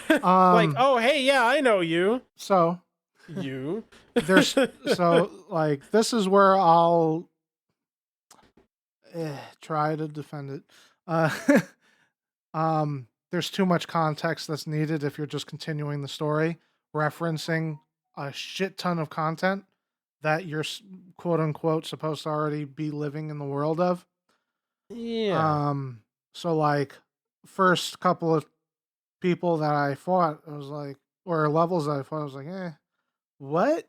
Like, oh, hey, yeah, I know you. So you. There's like this is where I'll try to defend it. There's too much context that's needed if you're just continuing the story, referencing a shit ton of content that you're quote unquote supposed to already be living in the world of. Yeah. So like first couple of people that I fought, I was like, or levels that I fought, I was like, what?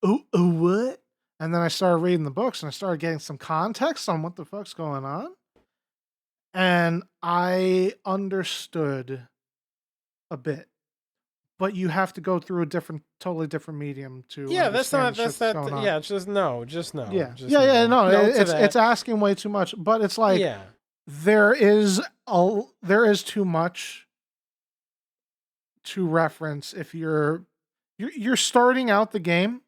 Ooh, what? And then I started reading the books and I started getting some context on what the fuck's going on. And I understood a bit. But you have to go through a totally different medium to that's not going on. Yeah, just no. Yeah, just no. It's asking way too much, but it's like there is too much to reference if you're starting out the game,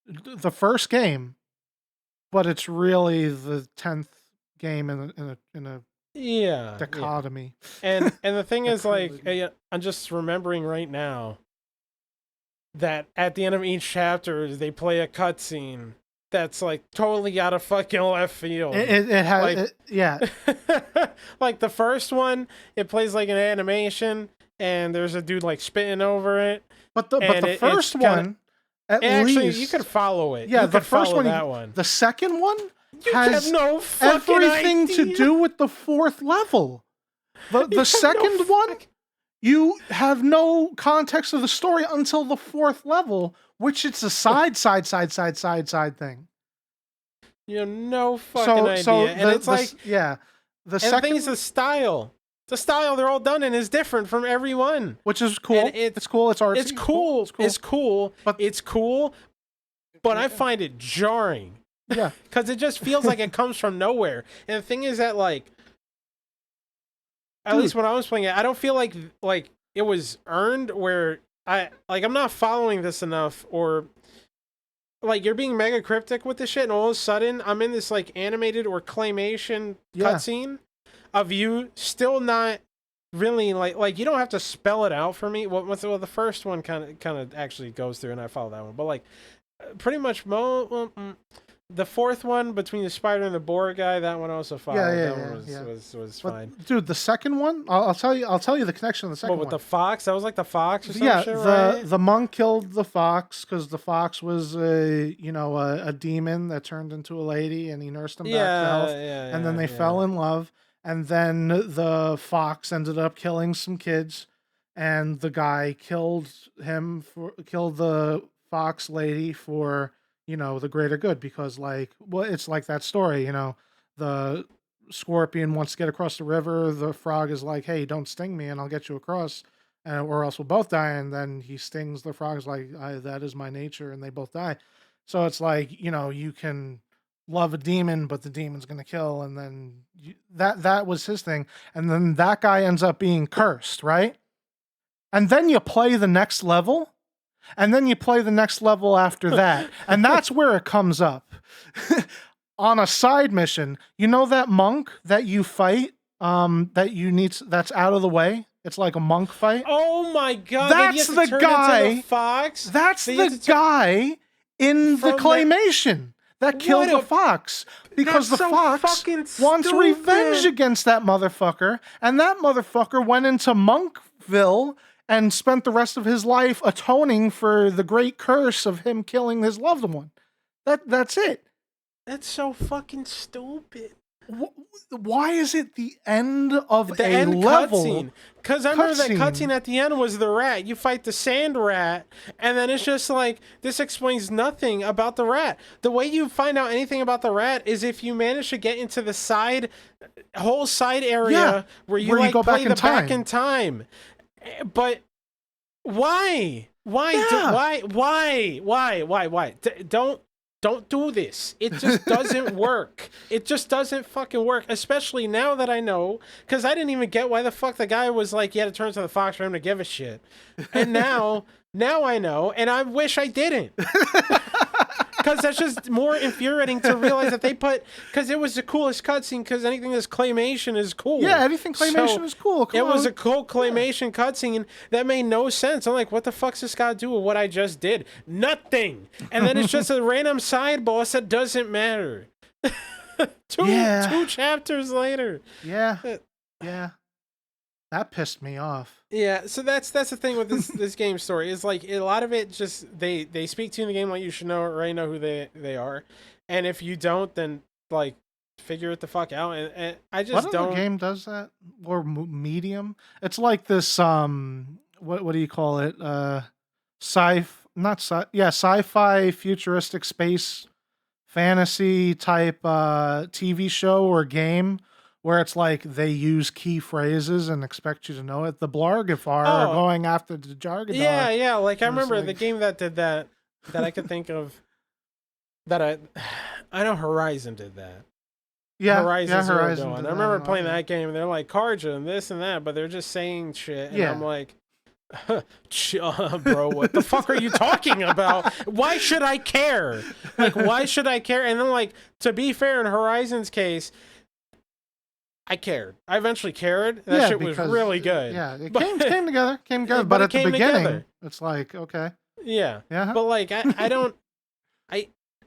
the first game, but it's really the 10th game in a dichotomy. And the thing is, like, I'm just remembering right now that at the end of each chapter they play a cutscene that's like totally out of fucking left field. It has like the first one, it plays like an animation and there's a dude like spitting over it. But the first one, actually, you could follow it. Yeah, the first one. That one. The second one you has have no fucking everything idea. to do with the fourth level. The second one, you have no context of the story until the fourth level, which it's a side thing. You have no fucking idea. And it's like, the second thing is the style. The style they're all done in is different from every one, which is cool. It's cool. It's artsy. It's cool. It's cool. But I find it jarring. Yeah, because it just feels like it comes from nowhere. And the thing is that, like, at least when I was playing it, I don't feel like it was earned. Where I'm not following this enough, or like you're being mega cryptic with this shit, and all of a sudden I'm in this like animated or claymation cutscene of you still not really like you don't have to spell it out for me. Well, the first one kind of actually goes through, and I follow that one, but like pretty much The fourth one between the spider and the boar guy, that one also followed. That one was fine. Dude, the second one, I'll tell you the connection of the second What, with one. the fox? That was like the fox or some shit, right? The monk killed the fox because the fox was a demon that turned into a lady, and he nursed him back to health. And then they fell in love, and then the fox ended up killing some kids, and the guy killed the fox lady for the greater good, because it's like that story, the scorpion wants to get across the river, the frog is like, hey, don't sting me and I'll get you across, or else we'll both die. And then he stings the frog's like, that is my nature, and they both die. So it's like, you can love a demon, but the demon's gonna kill, and then that was his thing. And then that guy ends up being cursed, right? And then you play the next level, and then you play the next level after that. And that's where it comes up. On a side mission, that monk that you fight, that's out of the way? It's like a monk fight. Oh my god. That's the guy. The fox. That's the guy in the claymation that killed the fox. Because the fox wants revenge against that motherfucker. And that motherfucker went into Monkville and spent the rest of his life atoning for the great curse of him killing his loved one. That's it. That's so fucking stupid. Why is it the end of a level? Because I remember that cutscene at the end was the rat. You fight the sand rat, and then it's just like, this explains nothing about the rat. The way you find out anything about the rat is if you manage to get into the whole side area where you go back in time. But why? Why? Why? Don't do this. It just doesn't work. It just doesn't fucking work. Especially now that I know, because I didn't even get why the fuck the guy was like, you had to turn to the fox for him to give a shit. And now I know, and I wish I didn't. Because that's just more infuriating to realize that they because it was the coolest cutscene, because anything that's claymation is cool. Yeah, anything claymation is cool. It was a cool claymation cutscene that made no sense. I'm like, what the fuck's this got to do with what I just did? Nothing. And then it's just a random side boss that doesn't matter. Two chapters later. Yeah. That pissed me off. Yeah, so that's the thing with this game story, is like, a lot of it just they speak to you in the game like you should already know who they are, and if you don't, then like figure it the fuck out. And I just don't. The game does that, or medium. It's like this what do you call it? Sci-fi futuristic space fantasy type TV show or game, where it's like they use key phrases and expect you to know it. The Blargafar are going after the Jargadar. Yeah. Like, I remember the game that did that I could think of, that I know Horizon did that. Yeah, Horizon Zero Horizon Dawn. I remember playing that game, and they're like, Karja and this and that, but they're just saying shit. And I'm like, bro, what the fuck are you talking about? Why should I care? Like, why should I care? And then, like, to be fair, in Horizon's case, I cared. I eventually cared. That shit was really good. Yeah, it came together. But at the beginning, it's like, okay. Yeah. But like, I don't.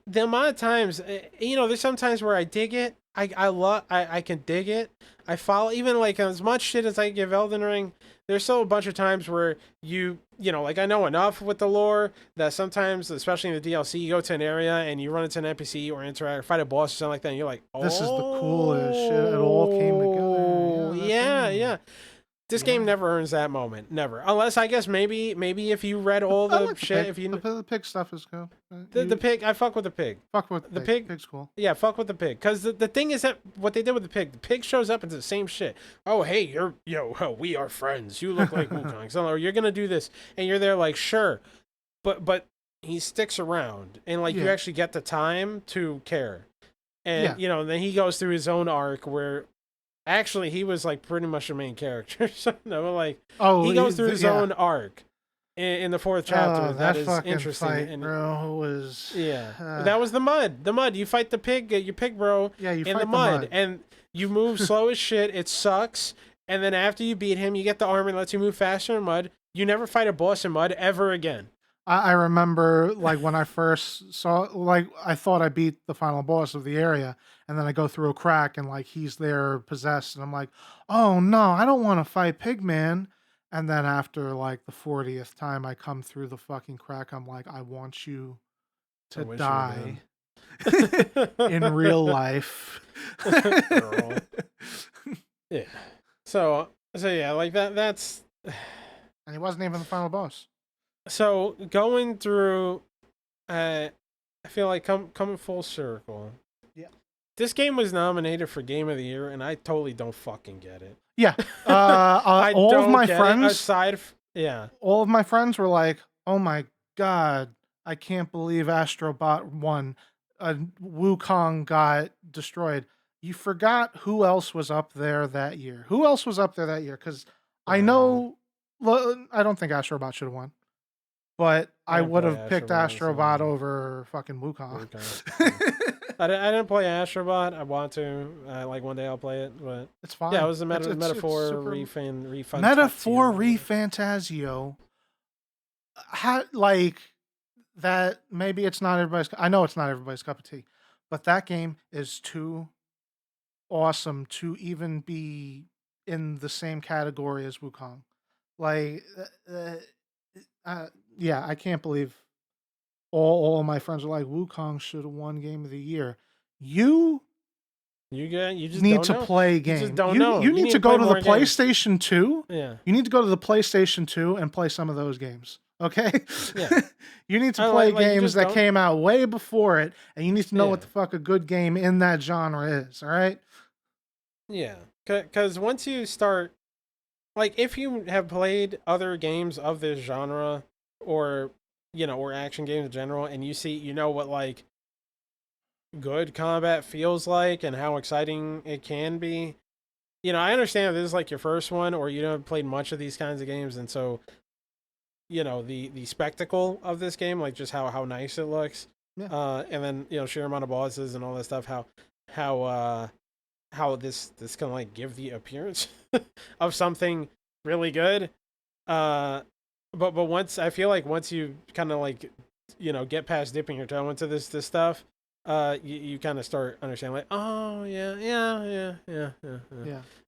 The amount of times, there's some times where I dig it. I can dig it. I follow, even like as much shit as I give Elden Ring. There's still a bunch of times where like, I know enough with the lore that sometimes, especially in the DLC, you go to an area and you run into an NPC or interact, fight a boss or something like that, and you're like, oh, this is the coolest shit. It all came together. Yeah. This game never earns that moment. Never. Unless, I guess, maybe if you read all the shit. The pig stuff is cool. The pig, I fuck with the pig. Fuck with the pig. Pig's cool. Yeah, fuck with the pig. Because the thing is that what they did with the pig shows up into the same shit. Oh, hey, we are friends. You look like Wukong. So you're going to do this. And you're there like, sure. But he sticks around. And like, you actually get the time to care. And, then he goes through his own arc where... Actually, he was like pretty much the main character. So no, like, he goes through his own arc in the fourth chapter. That is interesting. Fight, bro, was that was the mud. The mud. You fight the pig, your pig bro. Yeah, you in fight the mud, and you move slow as shit. It sucks. And then after you beat him, you get the armor that lets you move faster in mud. You never fight a boss in mud ever again. I remember like when I first saw, like I thought I beat the final boss of the area, and then I go through a crack and like he's there possessed, and I'm like, oh no, I don't want to fight Pigman. And then after like the 40th time I come through the fucking crack, I'm like, I want you I to wish you die were in dead. real life. Girl. Yeah. So yeah, like that's And he wasn't even the final boss. so going through I feel like coming full circle. Yeah. This game was nominated for Game of the Year, and I totally don't fucking get it. Yeah. I All of don't my get friends, it aside yeah. all of my friends were like, "Oh my god, I can't believe Astrobot won. Wukong got destroyed." You forgot who else was up there that year. Who else was up there that year? Because I know, I don't think Astrobot should have won, but I I didn't would play have picked Astrobot, Astrobot so over fucking Wukong. I didn't play Astrobot. I want to. Like one day I'll play it, but It's fine. yeah, it was a It's metaphor super... refund. Metaphor Refantasio. Like that, maybe it's not everybody's. I know it's not everybody's cup of tea, but that game is too awesome to even be in the same category as Wukong. Like, yeah, I can't believe all of my friends are like, Wukong should have won Game of the Year. You just need don't to know. play You game. just don't know. You need to go to the play more games. PlayStation 2. Yeah. You need to go to the PlayStation 2 and play some of those games. Okay? Yeah. You need to play games that don't... came out way before it, and you need to know Yeah. what the fuck a good game in that genre is, all right? Yeah. Because once you start, like, if you have played other games of this genre, or, or action games in general, and you know what, like, good combat feels like and how exciting it can be. I understand if this is like your first one or you haven't played much of these kinds of games, and so the spectacle of this game, like just how nice it looks, Yeah. and then sheer amount of bosses and all that stuff, how this can like give the appearance of something really good. But once I feel like once you kind of like get past dipping your toe into this stuff, you kind of start understanding like, oh yeah,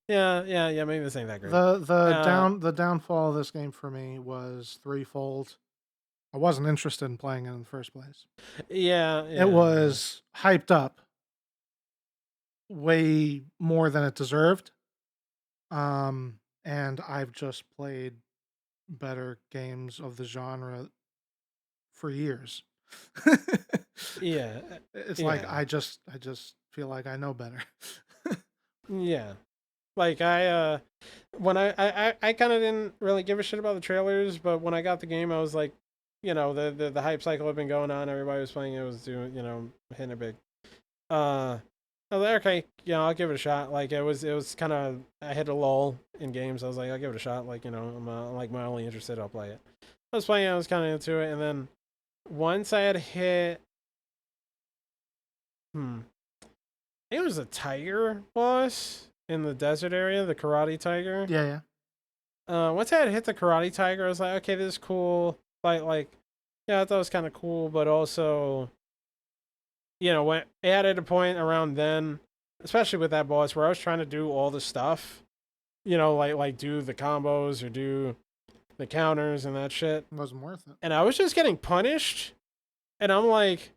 maybe this ain't that great. The downfall of this game for me was threefold. I wasn't interested in playing it in the first place. Yeah. It was hyped up way more than it deserved. And I've just played better games of the genre for years. Yeah. It's like I just feel like I know better. Yeah. Like when I kind of didn't really give a shit about the trailers, but when I got the game, I was like, the hype cycle had been going on. Everybody was playing it, was doing, hitting it big. I was like, okay, I'll give it a shot. Like it was kind of, I hit a lull in games. I was like, I'll give it a shot. Like I'm like mildly interested. I'll play it. I was playing. I was kind of into it, and then once I had hit, it was a tiger boss in the desert area, the karate tiger. Yeah. Once I had hit the karate tiger, I was like, okay, this is cool. Like, yeah, I thought it was kind of cool, but also, when it had at a point around then, especially with that boss, where I was trying to do all the stuff, like do the combos or do the counters and that shit. It wasn't worth it. And I was just getting punished, and I'm like,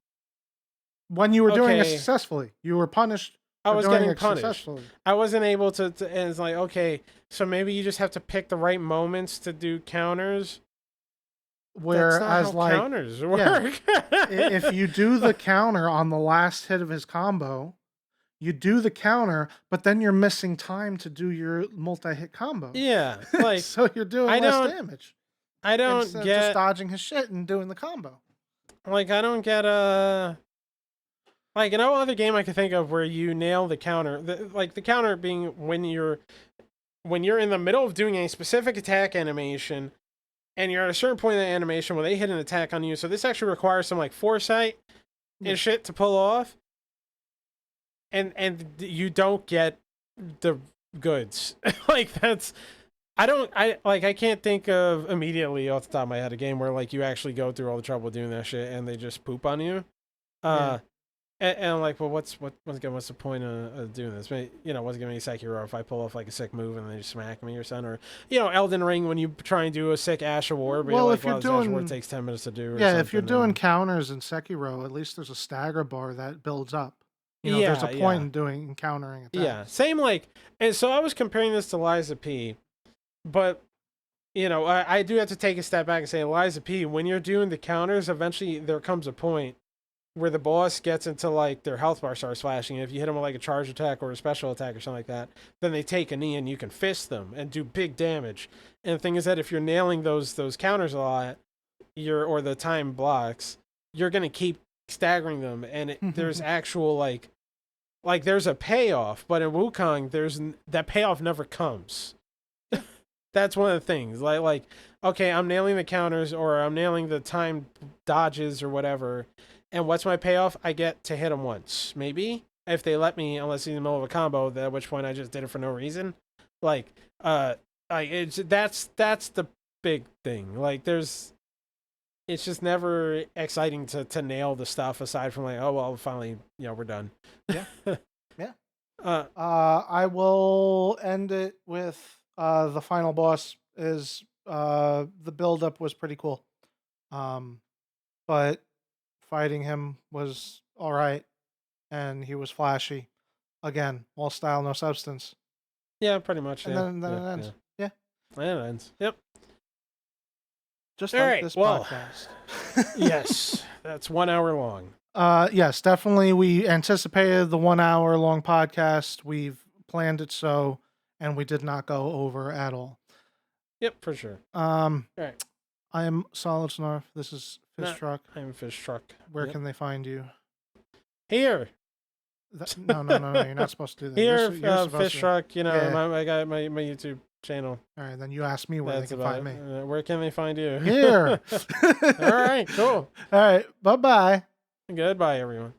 when you were doing it successfully, you were punished. I was getting punished. I wasn't able to, and it's like, okay, so maybe you just have to pick the right moments to do counters. Whereas, like, counters work. If you do the counter on the last hit of his combo, you do the counter, but then you're missing time to do your multi-hit combo. Yeah, like so you're doing less damage. I don't instead get of just dodging his shit and doing the combo. Like I don't get like no other game I can think of where you nail the counter. The counter being when you're in the middle of doing a specific attack animation, and you're at a certain point in the animation where they hit an attack on you. So this actually requires some like foresight and shit to pull off. And you don't get the goods. Like I can't think of immediately off the top of my head a game where like you actually go through all the trouble doing that shit and they just poop on you. Yeah. And I'm like, well, what's the point of doing this? What's gonna be Sekiro if I pull off like a sick move and they just smack me or something? Or Elden Ring when you try and do a sick Ash of War, but Well, you're if you're this Ash of War doing- takes 10 minutes to do. Or Yeah, if you're something, doing and- counters in Sekiro, at least there's a stagger bar that builds up. There's Yeah, a point in doing countering attacks. Yeah, same and so I was comparing this to Liza P, but I do have to take a step back and say, Liza P, when you're doing the counters, eventually there comes a point where the boss gets into like their health bar starts flashing. If you hit them with like a charge attack or a special attack or something like that, then they take a knee and you can fist them and do big damage. And the thing is that if you're nailing those counters a lot, or the time blocks, you're gonna keep staggering them, and there's actual like there's a payoff, but in Wukong that payoff never comes. That's one of the things. Like okay, I'm nailing the counters or I'm nailing the time dodges or whatever, and what's my payoff? I get to hit them once, maybe, if they let me, unless he's in the middle of a combo, at which point I just did it for no reason. That's the big thing. Like it's just never exciting to nail the stuff aside from like, oh well, finally, we're done. Yeah. Yeah. I will end it with the final boss is the buildup was pretty cool. But fighting him was all right, and he was flashy. Again, all style, no substance. Yeah, pretty much. And then it ends. Yeah. And it ends. Yep. Just all like right, this well, podcast. Yes, that's 1 hour long. Yes, definitely. We anticipated the 1 hour long podcast. We've planned it so, and we did not go over at all. Yep, for sure. All right. I am Solid Snarf. This is FistTruck. I'm FistTruck. Where can they find you? Here. No. You're not supposed to do that. Here, you're FistTruck. I got my YouTube channel. All right, then you ask me where they can find me. Where can they find you? Here. All right, cool. All right, bye-bye. Goodbye, everyone.